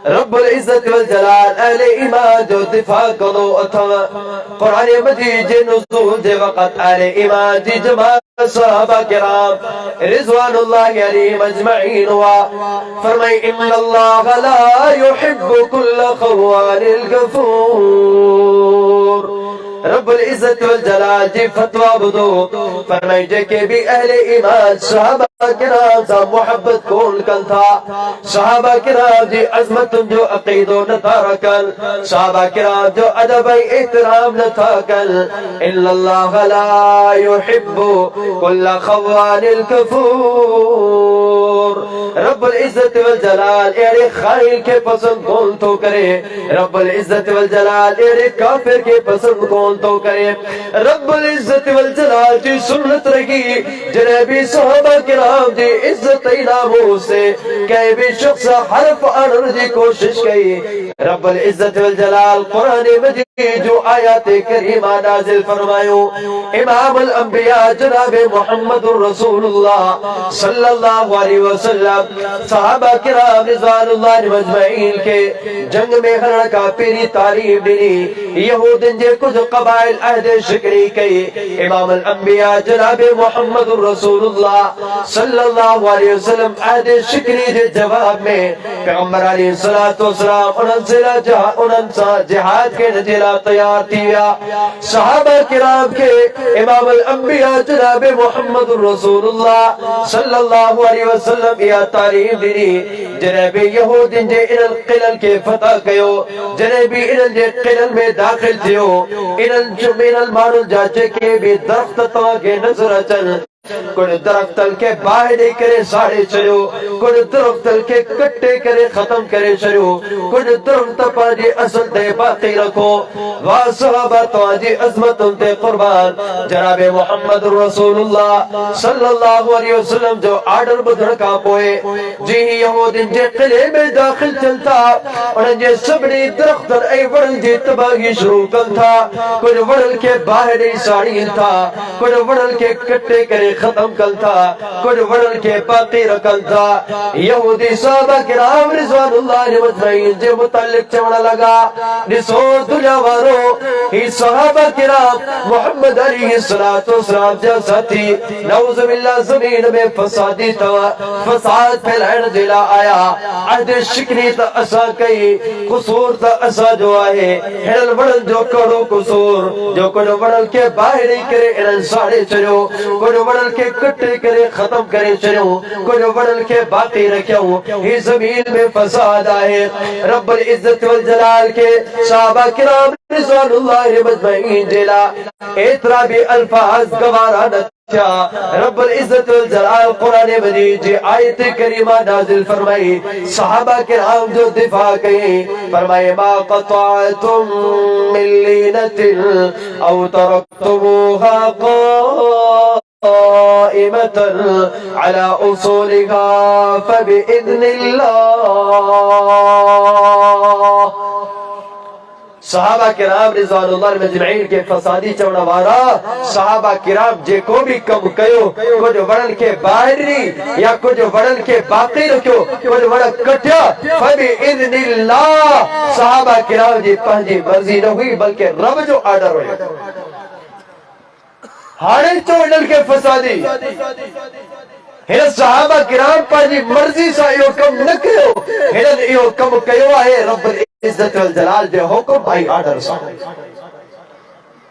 رب العزت والجلال اہل ایمان جو دفاع کرو اتھا قرآن مجید جے نزول دے وقت اہل ایمان جی جماعت صحابہ کرام رضوان اللہ علیہ مجمعین ہوا فرمائی ان اللہ لا يحب كل خوان الكفور رب العزت والجلال جی فتوہ بدو فرمائی جے کہ بھی اہل ایمان صحابہ کرام سا محبت کون کن تھا صحابہ کرام جی عظمت جو عقید و نتا رکن صحابہ کرام جو ادب احترام نتا کن ان اللہ لا يحب كل خوان الكفور رب العزت والجلال ایرے خائل کے پسند کون تو کرے رب العزت والجلال ایرے کافر کے پسند کون تو کرے رب العزت والجلال جی سنت رہی جنبی صحابہ کرام جی عزت نامو سے کئی بھی شخص حرف آنر جی کوشش کی رب العزت والجلال قرآن مجید جو آیات کریمہ نازل فرمائیو امام الانبیاء جناب محمد رسول اللہ صلی اللہ علیہ وسلم صحابہ کرام رضوان اللہ مجمعین کے جنگ میں ہرن کا پیری تعریف دینی یہودن جے کچھ قبائل عہد شکری کئی امام الانبیاء جناب محمد رسول اللہ صلی اللہ علیہ وسلم عہد شکری دے جواب میں پیغمبر علیہ السلام انہاں جہاد کے نجیلہ تیار تھیا صحابہ کرام کے امام الانبیاء جناب محمد رسول اللہ صلی اللہ علیہ وسلم یا تعریف دینی جناب یہودن جے انہاں قلل کے فتح کیو جناب انہاں جے قلل میں داخل تھیو انہاں من المانو جاچے کے بھی درخت تو کے نظر اچن کوئی درخت تل کے باہر کرے ساڑے چلو کوئی درخت تل کے کٹے کرے ختم کرے چلو کوئی درخت پا جی اصل دے باقی رکھو واہ صحابہ تو آجی عظمت انتے قربان جناب محمد رسول اللہ صلی اللہ علیہ وسلم جو آڈر بدھڑ کا پوئے جی یہود ان جے قلعے میں داخل چلتا اور ان جے سبنی درخت اے وڑل جی تباہی شروع کن تھا کوئی وڑل کے باہر ساڑی تھا کوئی وڑل کے کٹے کرے ختم کل تھا کوئی وڑل کے باقی رکل تھا یہودی صحابہ کرام رضوان اللہ علیہ مجمعین جے متعلق چوڑا لگا نسور دنیا وارو ہی صحابہ کرام محمد علیہ السلام جیسا تھی نعوذ باللہ زمین میں فسادی تھا فساد پھیلائن دلا آیا عہد شکری تا اسا کئی قصور تا اسا جو آئے ہڑل وڑل جو کڑو قصور جو کڑو وڑل کے باہر ہی کرے انہاں ساڑے چلو کڑو وڑل وڑل کے کٹے کرے ختم کرے چلو کچھ وڑل کے باقی رکھو ہی زمین میں فساد آئے رب العزت والجلال کے صحابہ کرام رضوان اللہ مجمعین جلا اترا بھی الفاظ گوارا نہ رب العزت والجلال قرآن مجید جی آیت کریمہ نازل فرمائی صحابہ کرام جو دفاع کہیں فرمائے ما قطعتم من لینت او ترکتموها قائمة على اصولها فبإذن اللہ صحابہ کرام رضوان اللہ مجمعین کے فسادی چوڑا وارا صحابہ کرام جے کو بھی کم کیو کچھ وڑن کے باہری یا کچھ وڑن کے باقی رکھو کچھ وڑن کٹیا فبإذن اللہ صحابہ کرام جی پہنجی مرضی نہ ہوئی بلکہ رب جو آڈر ہوئے ہاڑے چوڑن کے فسادی ہن صحابہ کرام پہنجی مرضی سا ایو کم نہ کیو ہن ایو کم کیو آئے رب عزت والجلال دے حکم آئی آڈر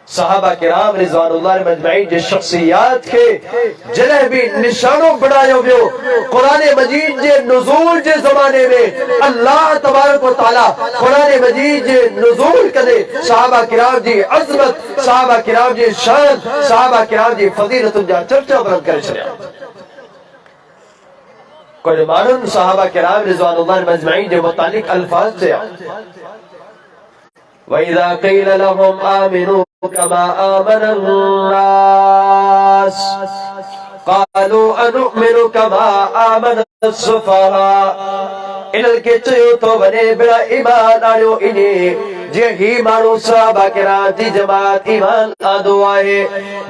صحابہ کرام رضوان اللہ مجمعین جے شخصیات کے جنہیں بھی نشانوں بڑھائیو بیو قرآن مجید جے نزول جے زمانے میں اللہ تبارک و تعالی قرآن مجید جے نزول کرے صحابہ کرام جی عظمت صحابہ کرام جی شان صحابہ کرام جی فضیلت جا چرچا برد کرے چلے کوئی معلوم صحابہ کرام رضوان اللہ مجمعین جے متعلق الفاظ سے وَإِذَا قِيلَ لَهُمْ آمِنُوا كَمَا آمَنَ النَّاسِ قَالُوا أَنُؤْمِنُ كَمَا آمَنَ السُّفَهَاءُ انہل کے چیو تو بنے بڑا ایمان آنیو انہیں جے ہی مانو صحابہ کرام دی جماعت ایمان آدھو آئے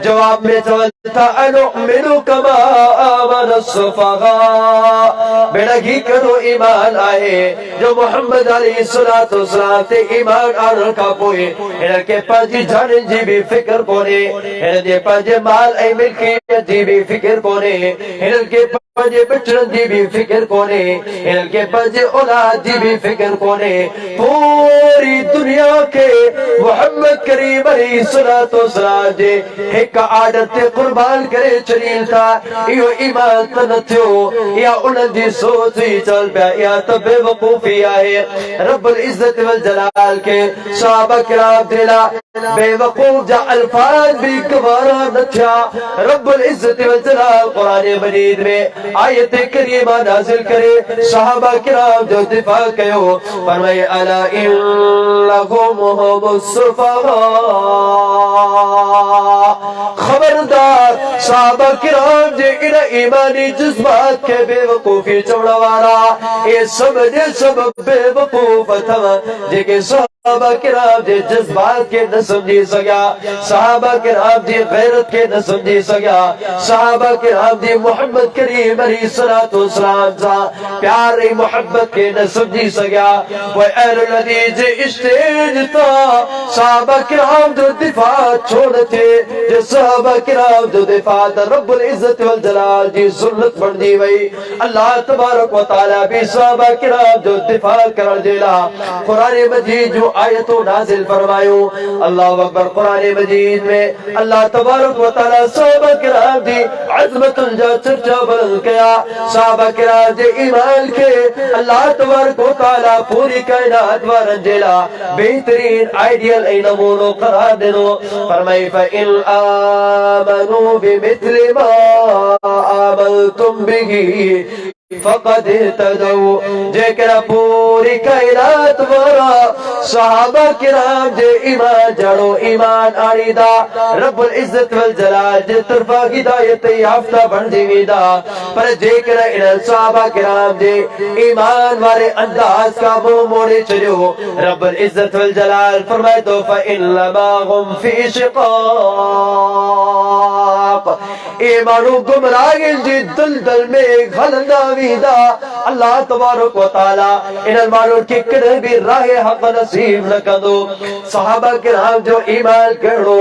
جواب میں چولتا انؤمنو کما آمن الصفغاء بیڑا ہی کرو ایمان آئے جو محمد علیہ السلام تے ایمان آنر کا پوئے انہر کے پانچی جانن جی بھی فکر کونے انہر کے پانچی مال ای ملکیت جی بھی فکر کونے انہر کے پانچی بچرن جی بھی فکر کونے انہر کے پانچی اولاد جی بھی فکر کونے پوری دنیا کے محمد کریم علیہ السلام جے ایک عادت قربان کرے چلیل تھا ایو ایمان تنتھو یا انہن جی سوچی چل پیا یا تب وقوفی آئے رب العزت والجلال کے صحابہ کرام دلا بے وقوف جا الفاظ بھی گوارا نہ تھا رب العزت والجلال قرآن مجید میں آیت کریمہ نازل کرے صحابہ کرام جو دفاع کہو فرمائے الا انہم هم السفہاء خبردار صحابہ کرام جے ان ایمانی جذبات کے بے وقوفی چوڑا وارا اے سمجھے سبب بے وقوف تھا جے کہ صحابہ کرام جے جذبات کے نہ سمجھی سکیا صحابہ کرام جے غیرت کے نہ سمجھی سکیا صحابہ کرام جے محمد کریم علیہ السلام سا پیاری محبت کے نہ سمجھی سکیا وہ اہل الحدیث جے اسٹیج تھا صحابہ کرام جو دفاع چھوڑتے جو صحابہ کرام جو دفاع دا رب العزت والجلال جی سنت بڑھ دی وئی اللہ تبارک و تعالی بھی صحابہ کرام جو دفاع کر دیلا قرآن مجید جو آیتوں نازل فرمایو اللہ اکبر قرآن مجید میں اللہ تبارک و تعالی صحابہ کرام دی عظمت جا چرچا بلند کیا صحابہ کرام دی ایمان کے اللہ تبارک و تعالی پوری کائنات وارنجیلا بہترین آئیڈیل ای نمونو قرار دینو فرمائی فَإِنْ آمَنُوا بِمِثْلِ مَا آمَنْتُمْ بِهِ فقد اهتدوا جے کرا پوری کائنات ورا صحابہ کرام جے ایمان جڑو ایمان آنی دا رب العزت والجلال جے طرفا ہدایت یافتہ بن دیوی دا پر جے کرا ان صحابہ کرام جے ایمان والے انداز کا منہ موڑے چلیو رب العزت والجلال فرمائے تو فإنما هم فی شقاق ایمانو گمراہن جی دل میں غلندہ ویدہ اللہ تبارک و تعالی ان المانوں کی کڑھ بھی راہ حق نصیب نہ کدو صحابہ کرام جو ایمان کرو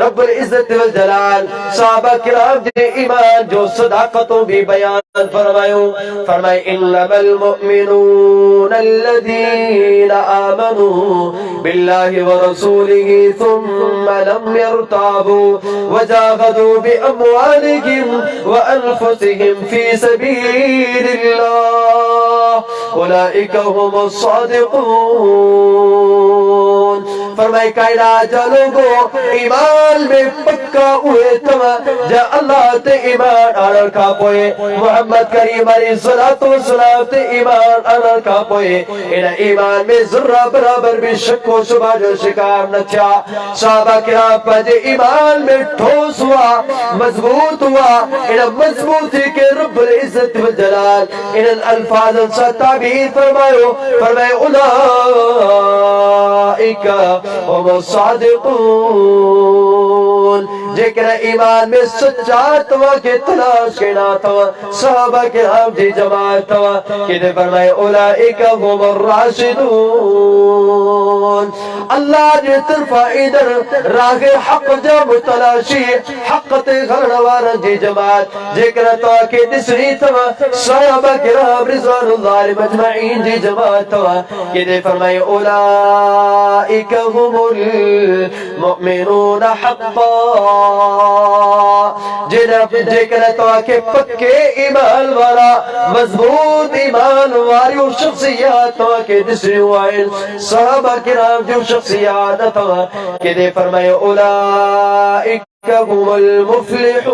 رب العزت والجلال صحابہ کرام جو ایمان جو صداقتوں بھی بیان فرمائیو فرمائے انما المؤمنون الذین آمنوا باللہ ورسولہ ثم لم يرتابوا وجاہدوا جاهدوا بأموالهم وأنفسهم في سبيل الله أولئك هم الصادقون فرمائے کائنات لوگو ایمان میں پکا ہوئے تما جا اللہ تے ایمان آنر کا پوئے محمد کریم علیہ السلام تے ایمان آنر کا پوئے انہا ایمان میں ذرہ برابر بھی شک و شبہ جو شکار نہ تھیا صحابہ کرام پجے ایمان میں ٹھوس ہوا مضبوط ہوا انہا مضبوط ہی کہ رب العزت والجلال انہا الفاظ سا تعبیر فرمائے اولئک هم الصادقون جیکر ایمان میں سچا توا کے تلاش کے نہ توا صحابہ کرام دی جماعت توا کہ دے فرمائے اولئک هم الراشدون اللہ نے طرفہ ادھر راہ حق جا متلاشی حق تے غرنوارا دی جماعت جیکر توا کے دسری توا صحابہ کرام رضوان اللہ علیہ مجمعین دی جماعت توا کہ دے فرمائے اولئک هم المؤمنون حقا جیکر توا کے پکے ایمان والا مضبوط ایمان والی شخصیات توا کے دسری ہوئے صحابہ کرام جو شخصیات توا کہ دے فرمائے اولئک هم المفلحون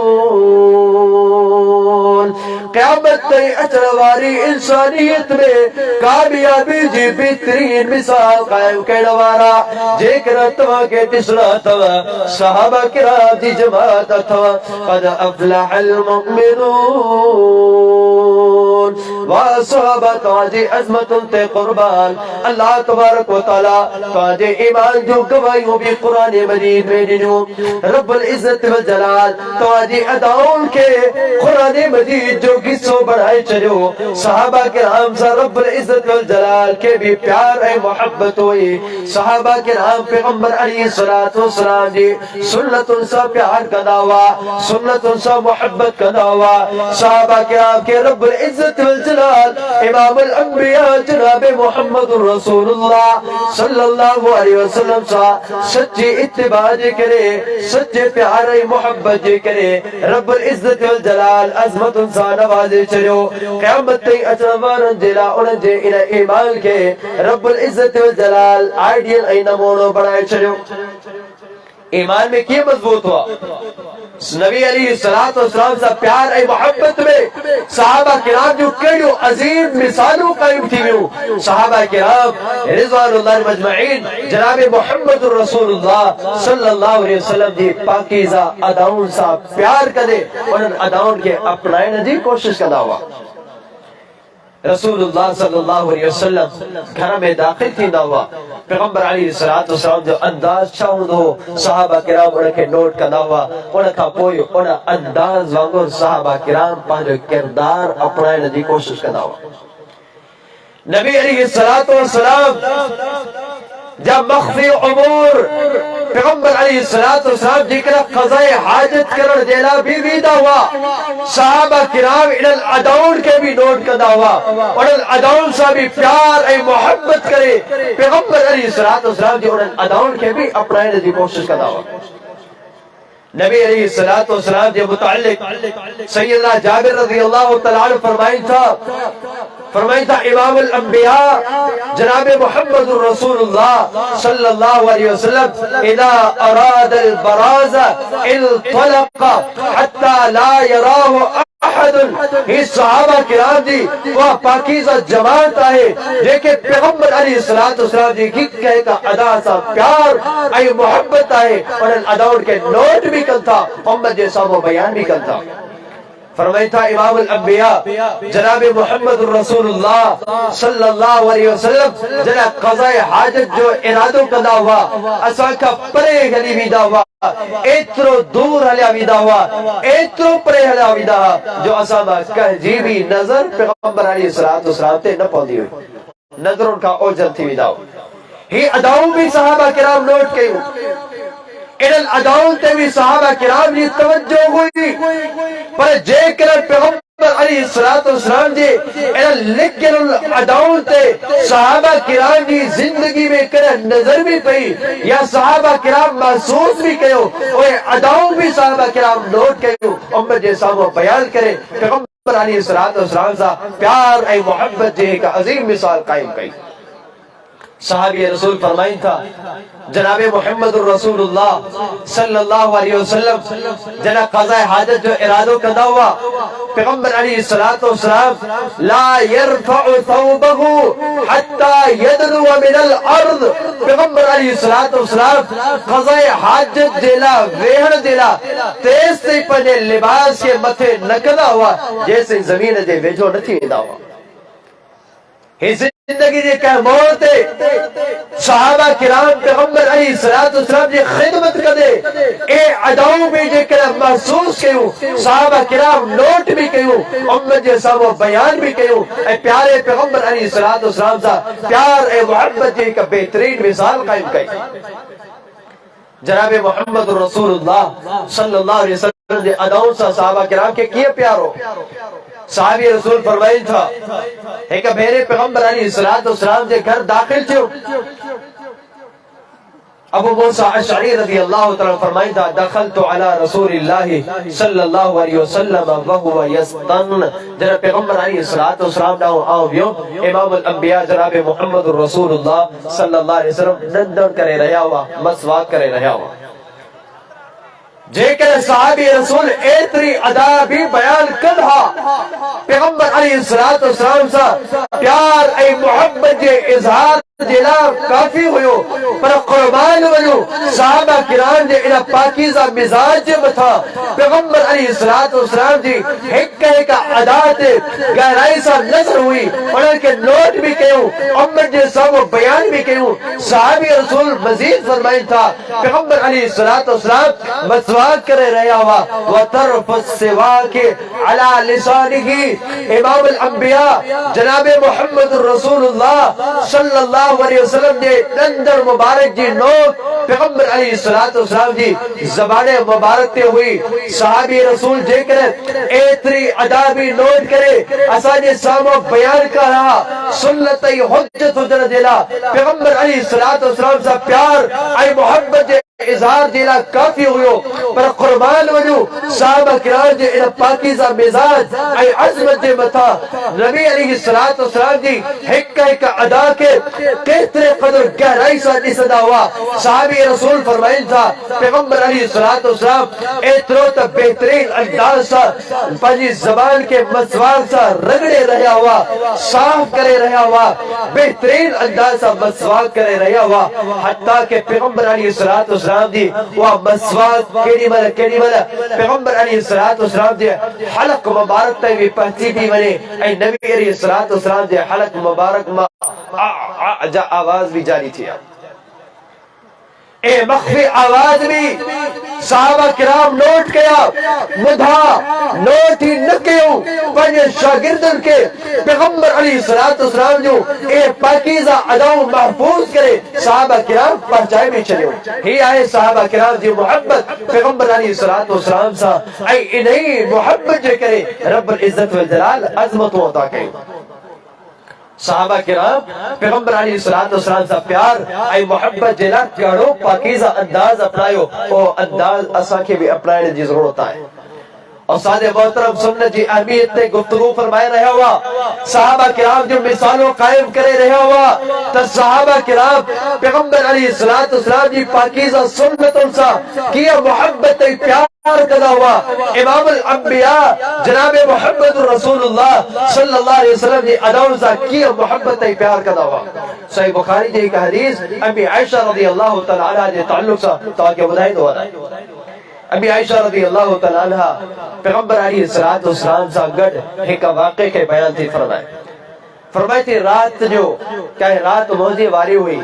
قیامت تے اچھر والی انسانیت میں کامیابی جی بہترین مثال قائم کرنے والا جیکر توا کے تسرا توا صحابہ کرام دی جماعت توا قد افلح المؤمنون صحابہ تواجی عظمت تے قربان اللہ تبارک و تعالی تواجی ایمان جو گواہیوں بھی قرآن مجید میں دنوں رب العزت والجلال تواجی اداؤن کے قرآن مجید جو قصوں بڑھائے چلو صحابہ کرام سا رب العزت والجلال کے بھی پیار ہے محبت ہوئی صحابہ کرام پیغمبر علیہ السلام جی سنت ان سا پیار کا دعویٰ سنت ان سا محبت کا دعویٰ صحابہ کرام کے رب العزت والجلال امام الانبیاء جناب محمد رسول اللہ صلی اللہ علیہ وسلم سا سچی اتباع جے کرے سچے پیار محبت جے کرے رب العزت والجلال عظمت ان سا نوازے چلو قیامت تے اچھنوارن جلا انن جے انہ ایمان کے رب العزت والجلال آئیڈیل ای نمونو بڑھائے چلو ایمان میں کیا مضبوط ہوا نبی علیہ السلام سے پیار اے محبت میں صحابہ کرام جو کئیو عظیم مثالوں قائم تھی ہوں صحابہ کرام رضوان اللہ مجمعین جناب محمد رسول اللہ صلی اللہ علیہ وسلم دی پاکیزہ اداؤن سا پیار کرے انہوں اداؤن کے اپنائیں دی کوشش کرنا ہوا رسول اللہ صلی اللہ علیہ وسلم گھر میں داخل تھی نہ ہوا پیغمبر علیہ السلام جو انداز چاہوں دو صحابہ کرام انہیں کے نوٹ کرنا ہوا انہیں کا پوئی انہیں انداز وانگور صحابہ کرام پانچو کردار اپنائیں دی کوشش کرنا ہوا نبی علیہ السلام جب مخفی امور پیغمبر علیہ السلام جکر قضاء حاجت کرن دیلا بھی ویدہ ہوا صحابہ کرام انہا اداؤن کے بھی نوٹ کرنا ہوا انہا اداؤن سا بھی پیار اے محبت کرے پیغمبر علیہ السلام جو انہا اداؤن کے بھی اپنائیں دی کوشش کرنا ہوا نبی علیہ السلام جو متعلق سیدنا جابر رضی اللہ تعالیٰ فرمائن تھا امام الانبیاء جناب محمد رسول اللہ صلی اللہ علیہ وسلم اذا اراد البراز انطلق حتی لا یراہ احد ہی صحابہ کرام جی وہ پاکیزہ جماعت آئے جے کہ پیغمبر علیہ السلام جی کی کہے کا ادا سا پیار اے محبت آئے اور اداؤن کے نوٹ بھی کرتا امت جیسا وہ بیان بھی کرتا فرمائی تھا امام الانبیاء جناب محمد رسول اللہ صلی اللہ علیہ وسلم جناب قضاء حاجت جو ارادوں کا دعویٰ اسا کا پرے گلی بھی دعویٰ ایترو دور حلیا ویدہ ہوا ایترو پرے حلیا ویدہ جو اسا کا جیبی نظر پیغمبر علیہ السلام تے نہ پودی ہوئی نظر ان کا اوجر تھی ویدہ ہو ہی اداؤں بھی صحابہ کرام نوٹ کے ہو ان اداؤں تے بھی صحابہ کرام یہ توجہ ہوئی پر جے کرن پیغمبر علیہ السلام جی لیکن اداؤں تے صحابہ کرام کی زندگی میں کرے نظر بھی پئی یا صحابہ کرام محسوس بھی کہو اور اداؤں بھی صحابہ کرام نوٹ کہو امت جیسا وہ بیان کرے پیغمبر علیہ السلام سا پیار اے محبت جے کا عظیم مثال قائم کئی صحابی رسول فرمائن تھا جناب محمد الرسول اللہ صلی اللہ علیہ وسلم جناب قضاء حاجت جو ارادو کدا ہوا پیغمبر علیہ السلام لا يرفع ثوبه حتى يدنو من الارض پیغمبر علیہ السلام قضاء حاجت دیلا ویہن دیلا تیز سے پنے لباس کے متھے نکدا ہوا جیسے زمین دے ویجو نتھی دا ہوا زندگی جی کہ موت صحابہ کرام پیغمبر علیہ السلام جی خدمت کدے اے عداؤں بھی جی کہ محسوس کیوں صحابہ کرام نوٹ بھی کیوں امت جی صاحب بیان بھی کیوں اے پیارے پیغمبر علیہ السلام سا پیار اے محبت جی کا بہترین مثال قائم کئی جناب محمد رسول اللہ صلی اللہ علیہ وسلم جی عداؤں سا صحابہ کرام کے کیے پیارو صحابی رسول فرمائن تھا ایک میرے پیغمبر علیہ السلام جے گھر داخل تھے ابو موسیٰ اشعری رضی اللہ تعالیٰ فرمائن تھا دخلت علی رسول اللہ صلی اللہ علیہ وسلم وہو یستن جناب پیغمبر علیہ السلام ناؤ آؤ بیوں امام الانبیاء جناب محمد رسول اللہ صلی اللہ علیہ وسلم نندن کرے رہا ہوا مسواک کرے رہا ہوا جے کہ صحابی رسول ایتری ادا بھی بیان کدھا پیغمبر علیہ السلام سا پیار اے محبت جے اظہار جلا کافی ہوئیو پر قربان ونو صحابہ کرام جے انہا پاکیزہ مزاج جے بتھا پیغمبر علیہ السلام جی ایک عدات گہرائی سا نظر ہوئی انہاں کے نوٹ بھی کہوں امت جے سب بیان بھی کہوں صحابی رسول مزید فرمائن تھا پیغمبر علیہ السلام مسواک کرے رہا ہوا وطرف السواک علی لسانہی امام الانبیاء جناب محمد الرسول اللہ صلی اللہ علیہ وسلم جی اندر مبارک جی نوٹ پیغمبر علیہ السلام جی زبان مبارک تے ہوئی صحابی رسول جے کرے ایتری عدابی نوٹ کرے اسا جی سامو بیان کر رہا سنت حجت حجر دیلا پیغمبر علیہ السلام سا پیار اے محبت جے اظہار دیلا کافی ہوئیو پر قربان ونو صحابہ کرام جے انہا پاکیزہ مزاج اے عظمت جے متا نبی علیہ السلام جی ایک ادا کے کتنے قدر گہرائی سا نسدا ہوا صحابی رسول فرمائن تھا پیغمبر علیہ السلام اترو تا بہترین انداز سا پنجی زبان کے مسواک سا رگڑے رہا ہوا صاف کرے رہا ہوا بہترین انداز سا مسواک کرے رہا ہوا حتیٰ کہ پیغمبر علیہ السلام دی وہ مسواک کیڑی ملا پیغمبر علیہ السلام دی حلق مبارک تے بھی پہنچی بھی بنے اے نبی علیہ السلام دی حلق مبارک جا آواز بھی جاری تھی اے مخفی آواز بھی صحابہ کرام نوٹ کیا مدھا نوٹ ہی نکیوں پنج شاگردن کے پیغمبر علیہ السلام جو اے پاکیزہ اداؤں محفوظ کرے صحابہ کرام پہنچائے بھی چلے ہی آئے صحابہ کرام جو محبت پیغمبر علیہ السلام سا اے انہی محبت جو کرے رب العزت والجلال عظمت و عطا کرے صحابہ کرام پیغمبر علیہ السلام سا پیار اے محبت جلا کڑو پاکیزہ انداز اپنائیو او انداز اسا کے بھی اپنائنے جی ضرورت آئے اور سادہ محترم سنت جی اہمیت تے گفتگو فرمائے رہا ہوا صحابہ کرام جو مثالوں قائم کرے رہا ہوا تو صحابہ کرام پیغمبر علیہ السلام جی پاکیزہ سنتوں سا کیا محبت تے پیار کدا ہوا امام الانبیاء جناب محمد رسول اللہ صلی اللہ علیہ وسلم جی اداؤں سا کیا محبت تے پیار کدا ہوا صحیح بخاری جی کا حدیث امی عائشہ رضی اللہ تعالیٰ جی تعلق سا تاکہ بدائی دو ابی عائشہ رضی اللہ تعالیٰ عنہ پیغمبر علیہ السلام سا گڑ ایک واقعے کے بیان تھی فرمائی تھی رات جو کہے رات موزی واری ہوئی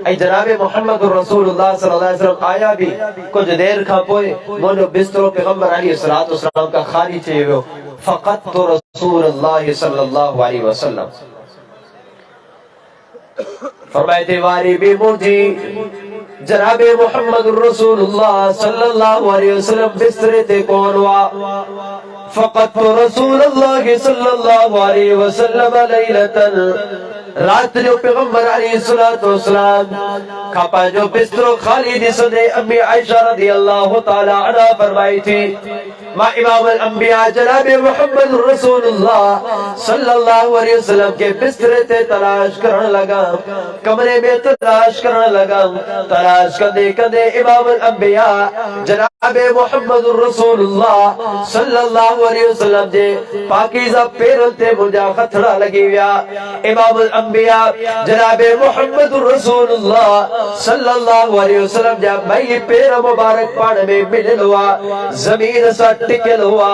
اے جناب محمد رسول اللہ صلی اللہ علیہ وسلم آیا بھی کچھ دیر کھا پوئے مونو بستروں پیغمبر علیہ السلام کا خالی تھے ہوئے فقط رسول اللہ صلی اللہ علیہ وسلم فرمائی تھی واری بھی موزی جناب محمد رسول اللہ صلی اللہ علیہ وسلم بسترے تے کون ہوا فقط رسول اللہ صلی اللہ علیہ وسلم لیلتن رات جو پیغمبر علیہ السلام کھپا جو بسترو خالی دسدے امی عائشہ رضی اللہ تعالی عنہ فرمائی تھی ما امام الانبیاء جناب محمد رسول اللہ صلی اللہ علیہ وسلم کے بسترے تے تلاش کرنے لگا کمرے میں تلاش کرنے لگا تلاش کدے کدے امام الانبیاء جناب محمد رسول اللہ صلی اللہ علیہ وسلم دے پاکیزہ پیرل تے مجھا خطرہ لگی ویا امام الانبیاء جناب محمد رسول اللہ صلی اللہ علیہ وسلم جب میں پیر مبارک پاڑ میں ملن ہوا زمین سا ٹکل ہوا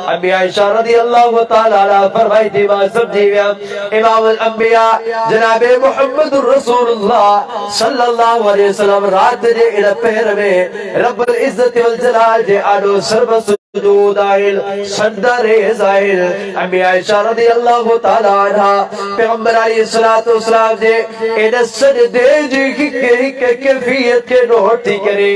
امی عائشہ رضی اللہ تعالیٰ عنہ فرمائی تھی ماں سمجھی ویا امام الانبیاء جناب محمد رسول اللہ صلی اللہ علیہ وسلم رات دے ان پیر میں رب العزت والجلال جے آڈو سرب سجود آئل صدر زائل امی عائشہ رضی اللہ تعالیٰ عنہ پیغمبر علیہ السلام جے ان سجدے جی ہک کیفیت کے نوٹی کرے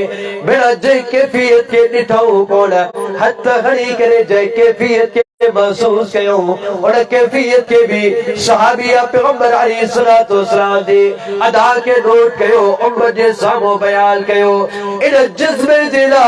بڑا جے کیفیت کے نٹھاؤ کونا حتی غنی کرے جے کیفیت کے محسوس کیوں اور کیفیت کے بھی صحابیہ پیغمبر علیہ السلام دی ادا کے نوٹ کیوں امت جے سامو بیان کیوں ان جزم دلا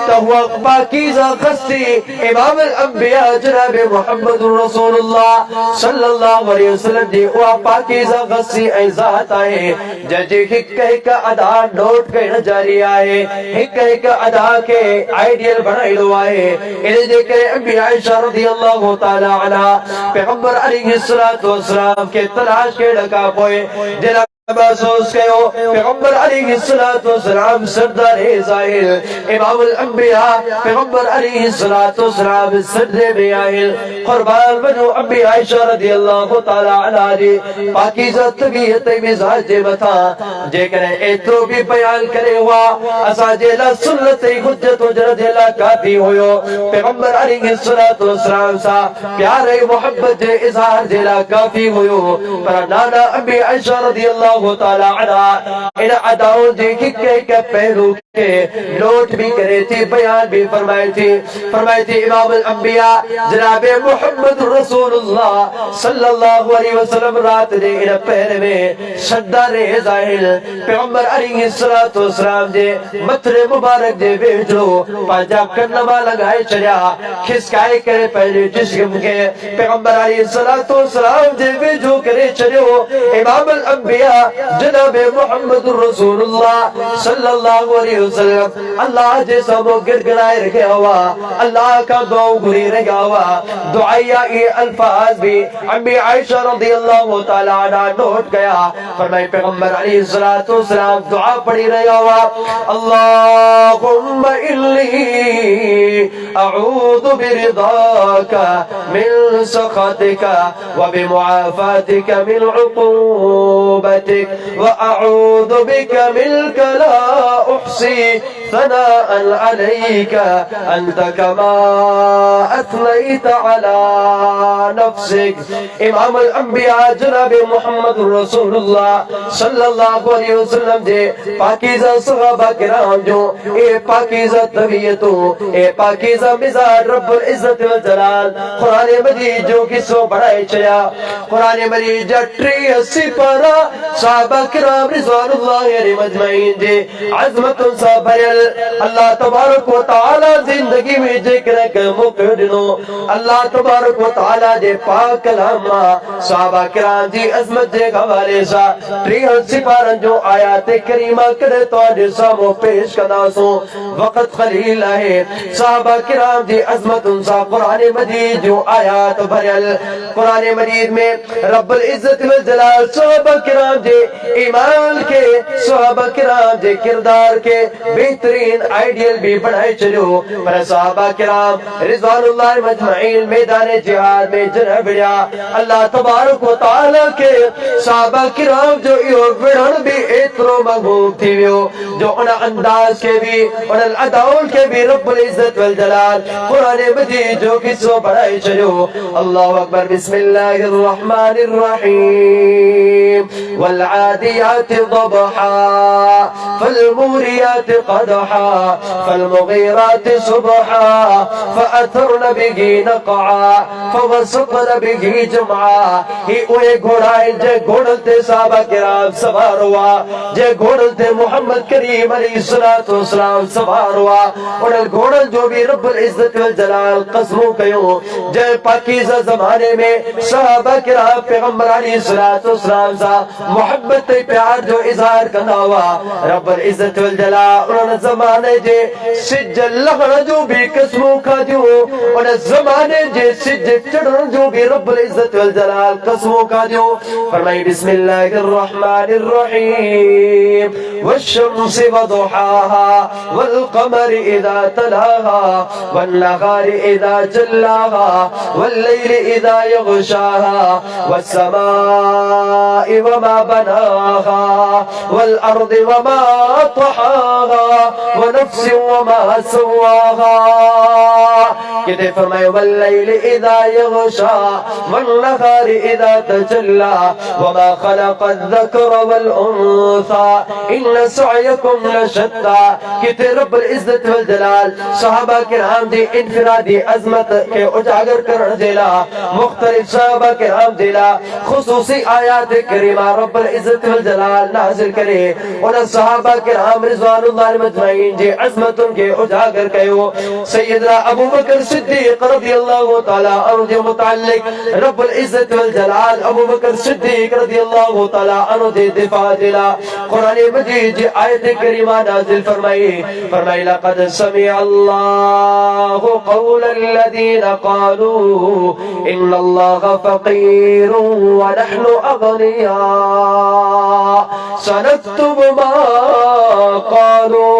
تہوا پاکیزہ خستی امام الانبیاء جناب محمد رسول اللہ صلی اللہ علیہ وسلم دی وہ پاکیزہ خستی ذات آئے ججے ہک ادا نوٹ کے جاری آئے ہک ادا کے آئیڈیل بنائی لو آئے انہیں دے کے امی عائشہ رضی اللہ تعالیٰ عنہ پیغمبر علیہ السلام کے تلاش کے ڈکا پوئے جناب محسوس کیو پیغمبر علیہ السلام سردار زائل امام الانبیاء پیغمبر علیہ السلام سردے میں آئل قربان بنو امی عائشہ رضی اللہ تعالیٰ عنہ دی پاکیزہ طبیعت مزاج جے بتا جے کرے ایترو بھی بیان کرے ہوا اسا جیلا سنت حجت و جردیلا کافی ہوئیو پیغمبر علیہ السلام سا پیارے محبت جے اظہار جیلا کافی ہوئیو پر نانا امی عائشہ رضی اللہ تعالیٰ عنہ ان عداؤں جے کے پہلو کے نوٹ بھی کرے تھی بیان بھی فرمائی تھی امام الانبیاء جناب محمد رسول اللہ صلی اللہ علیہ وسلم رات دے ان پہر میں شدار زائل پیغمبر علیہ السلام جے متر مبارک دے بیجلو پانجا کنما لگائے چڑیا کھسکائے کرے پہلے جسم کے پیغمبر علیہ السلام جے بیجو کرے چڑیو امام الانبیاء جناب محمد رسول اللہ صلی اللہ علیہ وسلم اللہ جیسا وہ گڑگڑائے رکھے ہوا اللہ کا دعو گری رکھا ہوا دعائیہ الفاظ بھی امی عائشہ رضی اللہ تعالیٰ عنہ نوٹ گیا فرمائے پیغمبر علیہ السلام دعا پڑھی رہا ہوا اللہم انی اعوذ برضاک من سخطک وبمعافاتک من عقوبتک وأعوذ بك منك لا أحصي ثناء عليك أنت كما أثنيت على نفسك امام الانبیاء جناب محمد رسول اللہ صلی اللہ علیہ وسلم دے پاکیزہ صحابہ کرام جو اے پاکیزہ طبیعتوں اے پاکیزہ مزاج رب العزت والجلال قرآن مجید جو کسو بڑھائے چیا قرآن مجید جٹری اسی پارا صحابہ کرام رضوان اللہ علیہ مجمعین دے عظمت سا بھرل اللہ تبارک و تعالی زندگی میں ذکر کے موقع دنو اللہ تبارک و تعالی دے پاک کلام صحابہ کرام دی عظمت دے حوالے سا 63 سپارن جو آیات کریمہ کرے تو آج سامو پیش کنا سو وقت خلیل ہے صحابہ کرام دی عظمت سا قرآن مجید جو آیات بھرل قرآن مجید میں رب العزت والجلال صحابہ کرام دے ایمان کے صحابہ کرام دے کردار کے بہترین آئیڈیل بھی بڑھائے چلو پر صحابہ کرام رضوان اللہ مجمعین میدان جہاد میں جنہ بڑھیا اللہ تبارک و تعالی کے صحابہ کرام جو ایو بڑھن بھی اترو مغوب تھی ویو جو انہ انداز کے بھی انہ الاداؤں کے بھی رب العزت والجلال قرآن مجید جو قصوں پڑھائی چلو اللہ اکبر بسم اللہ الرحمن الرحیم والعادیات ضبحا فالموریات قدحا فالمغیرات صبحا فأثرن به نقعا فوسطن به جمعا ہی اوے گھوڑا ہے جے گھوڑلتے صحابہ کرام سوار ہوا جے گھوڑلتے محمد کریم علیہ السلام سوار ہوا انہوں گھوڑل جو بھی رب العزت والجلال قسموں کیوں جے پاکیزہ زمانے میں صحابہ کرام پیغمبر علیہ السلام سا محبت پیار جو اظہار کرنا ہوا رب العزت والجلال انہوں زمانے جے سجل لغن جو بھی قسموں کا دیو انہوں زمانے جے سجل چڑھن جو بھی رب العزت والجلال قسموں کا دیو فرمائی بسم اللہ الرحمن الرحیم والشمس وضحاها والقمر اذا تلاها والنهار اذا جلاها والليل اذا يغشاها والسماء وما بناها والارض وما طحاها ونفس وما سواها کہتے فرمائے واللیل اذا یغشا والنہار اذا تجلا وما خلق الذکر والانثى ان سعیکم لشتا کہتے رب العزت والجلال صحابہ کرام دی انفرادی عظمت کے اجاگر کرن دیلا مختلف صحابہ کرام دیلا خصوصی آیات کریمہ رب العزت والجلال نازل کرے انہا صحابہ کرام رضوان اللہ مجمعین جی عظمت ان کے اجاگر کہو سیدنا ابو بکر صدیق رضی اللہ تعالیٰ عنہ دے متعلق رب العزت والجلال ابو بکر صدیق رضی اللہ تعالیٰ عنہ دے دفاع دلا قرآن مجید جی آیت کریمہ نازل فرمائی لقد سمع اللہ قول الذین قالوا ان اللہ فقیر ونحن اغنیاء سنكتب ما قالوا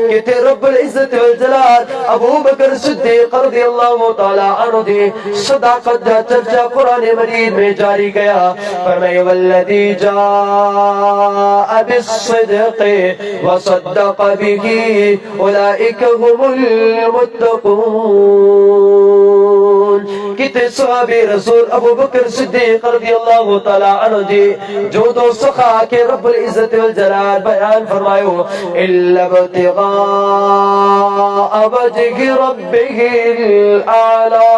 کہتے رب العزت والجلال ابو بکر صدیق رضی اللہ تعالیٰ عنہ دی صداقت دا چرچا قرآن مجید میں جاری کیا فرمائے والذی جاء بالصدق وصدق به اولئک هم المتقون کہتے صحابی رسول ابو بکر صدیق رضی اللہ تعالیٰ عنہ دی جو دو سخا کے رب العزت والجلال بیان فرمائے الا ابتغاء وجه ربه الأعلى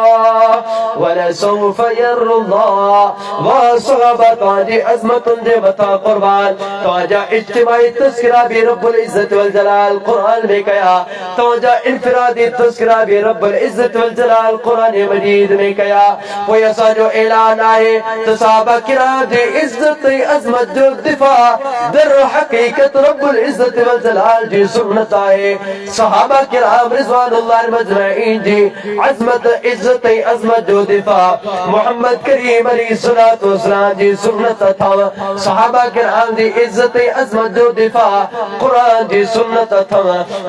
ولسوف يرضى وصحبة تاجي عظمت دے بتا قربان تاجا اجتماعی تذکرہ بھی رب العزت والجلال قرآن میں کیا تاجا انفرادی تذکرہ بھی رب العزت والجلال قرآن مجید میں کیا وہ ایسا جو اعلان آئے تو صحابہ کرام دی عزت عظمت جو دفاع در حقیقت رب العزت والجلال جی سنت آئے صحابہ کرام رضوان اللہ مجمعین جی عظمت عزت عظمت جو دفاع محمد کریم علیہ السلام جی سنت تھا صحابہ کرام دی عزت عظمت جو دفاع قرآن جی سنت تھا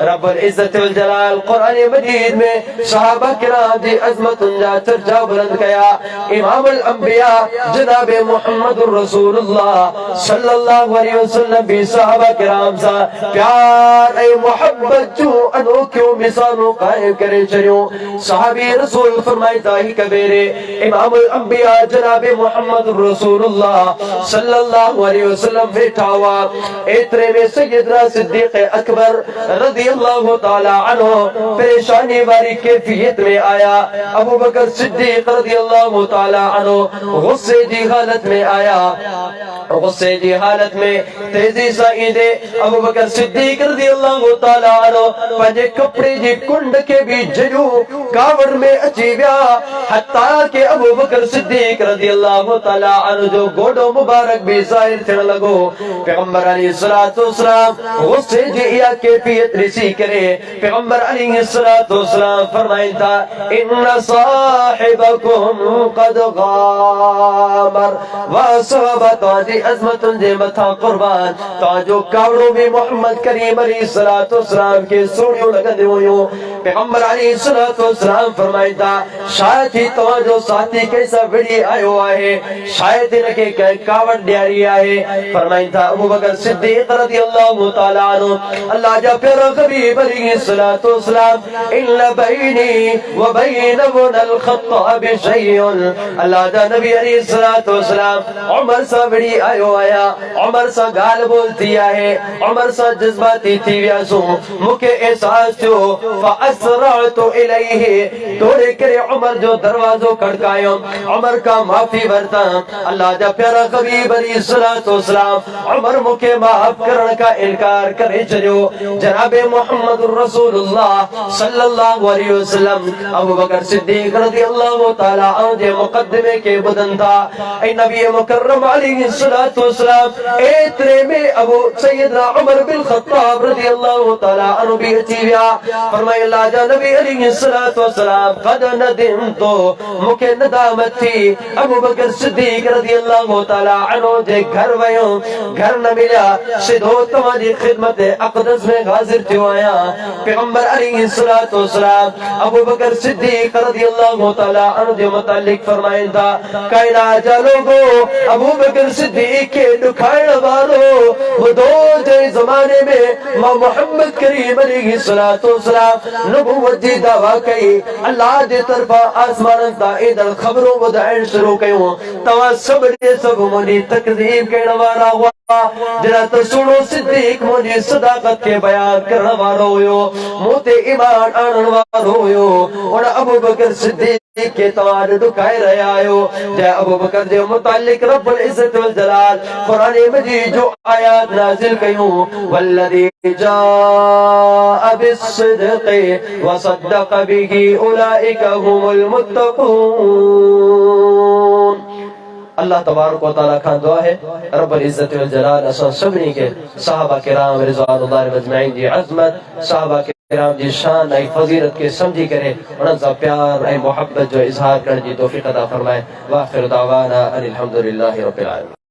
رب العزت والجلال قرآن مجید میں صحابہ کرام دی عظمت انجا چرچا بلند کیا امام الانبیاء جناب محمد الرسول اللہ صلی اللہ علیہ وسلم بھی صحابہ کرام سا پیار اے محبت جو انوکیوں مثالوں قائم کرے چلیوں صحابی رسول فرمائی تاہی کبیرے امام الانبیاء جناب محمد الرسول اللہ صلی اللہ علیہ وسلم بیٹھا ہوا اترے میں سیدنا صدیق اکبر رضی اللہ تعالی عنہ پریشانی والی کیفیت میں آیا ابو بکر صدیق رضی اللہ تعالی عنہ غصے دی حالت میں آیا غصے دی حالت میں تیزی سائیدے ابو بکر صدیق رضی اللہ تعالی عنہ پنجے کپڑے جی کنڈ کے بھی ججو کاوڑ میں اچھی بیا حتیٰ کہ ابو بکر صدیق رضی اللہ تعالی عنہ جو گوڑو مبارک بھی ظاہر تھن لگو پیغمبر علیہ السلام غصے جی یا کیفیت رسی کرے پیغمبر علیہ السلام فرمائن تھا ان صاحبکم قد غامر وصحبت جی عظمت دے متھا قربان تو جو کاوڑوں میں محمد کریم علیہ السلام کے سوڑیوں لگا دے ہوئیوں پیغمبر علیہ الصلوۃ والسلام فرمائیں تھا شاید ہی تو جو ساتھی کیسا وڑی آیو آئے شاید ان کے کاوڑ ڈیاری آئے فرمائیں تھا ابو بکر صدیق رضی اللہ تعالی عنہ اللہ جا پھر حبیب علیہ الصلوۃ والسلام ان بینی و بین ابن الخطاب شیء اللہ جا نبی علیہ الصلوۃ والسلام عمر سا وڑی آیو آیا عمر سا گال بولتی آئے عمر سا جذباتی تھی ویاسو مکے احساس تھو فاسرعت الیہ توڑے کرے عمر جو دروازوں کڑکایوں عمر کا معافی ورتا اللہ جا پیارا حبیب علیہ الصلوۃ والسلام عمر مکے معاف کرنے کا انکار کرے چلو جناب محمد رسول اللہ صلی اللہ علیہ وسلم ابو بکر صدیق رضی اللہ تعالی عنہ دے مقدمے کے بدن تھا اے نبی مکرم علیہ الصلوۃ والسلام اے ترے میں ابو سیدنا عمر بن خطاب رضی اللہ تعالی عنہ بھی اچھیا فرمائے اللہ جا نبی علیہ الصلوۃ والسلام قد ندمت مکے ندامت تھی ابو بکر صدیق رضی اللہ تعالی عنہ دے گھر ویوں گھر نہ ملا سدھو تمہاری خدمت اقدس میں حاضر تھو آیا پیغمبر علیہ الصلوۃ والسلام ابو بکر صدیق رضی اللہ تعالی عنہ دے متعلق فرمائیں تھا کائنات جا لوگو ابو بکر صدیق کے دکھائن والو وہ دو جے زمانے میں محمد کریم علیہ الصلوۃ والسلام نبوت دی دعویٰ کئی اللہ دے طرفا آسمان تا ایدل خبروں بدائن شروع کیوں توا سب دے سب منی تکذیب کے نوارا ہوا جنا تسوڑو صدیق منی صداقت کے بیان کرنا وارو ہوئیو موتے ایمان آنن وارو ہوئیو اور ابو بکر صدیق کے توار دکھائے رہے آئیو جے ابو بکر دے متعلق رب العزت والجلال قرآن مجید جو آیات نازل کیوں والذی جاء بالصدق وصدق به اولئک هم المتقون اللہ تبارک و تعالیٰ کھان دعا ہے رب العزت والجلال اسان سبنی کے صحابہ کرام رضوان اللہ مجمعین دی عظمت صحابہ کرام دی شان ای فضیلت کے سمجھی کرے انہاں سا پیار ای محبت جو اظہار کر دی توفیق عطا فرمائے وآخر دعوانا ان الحمدللہ رب العالمین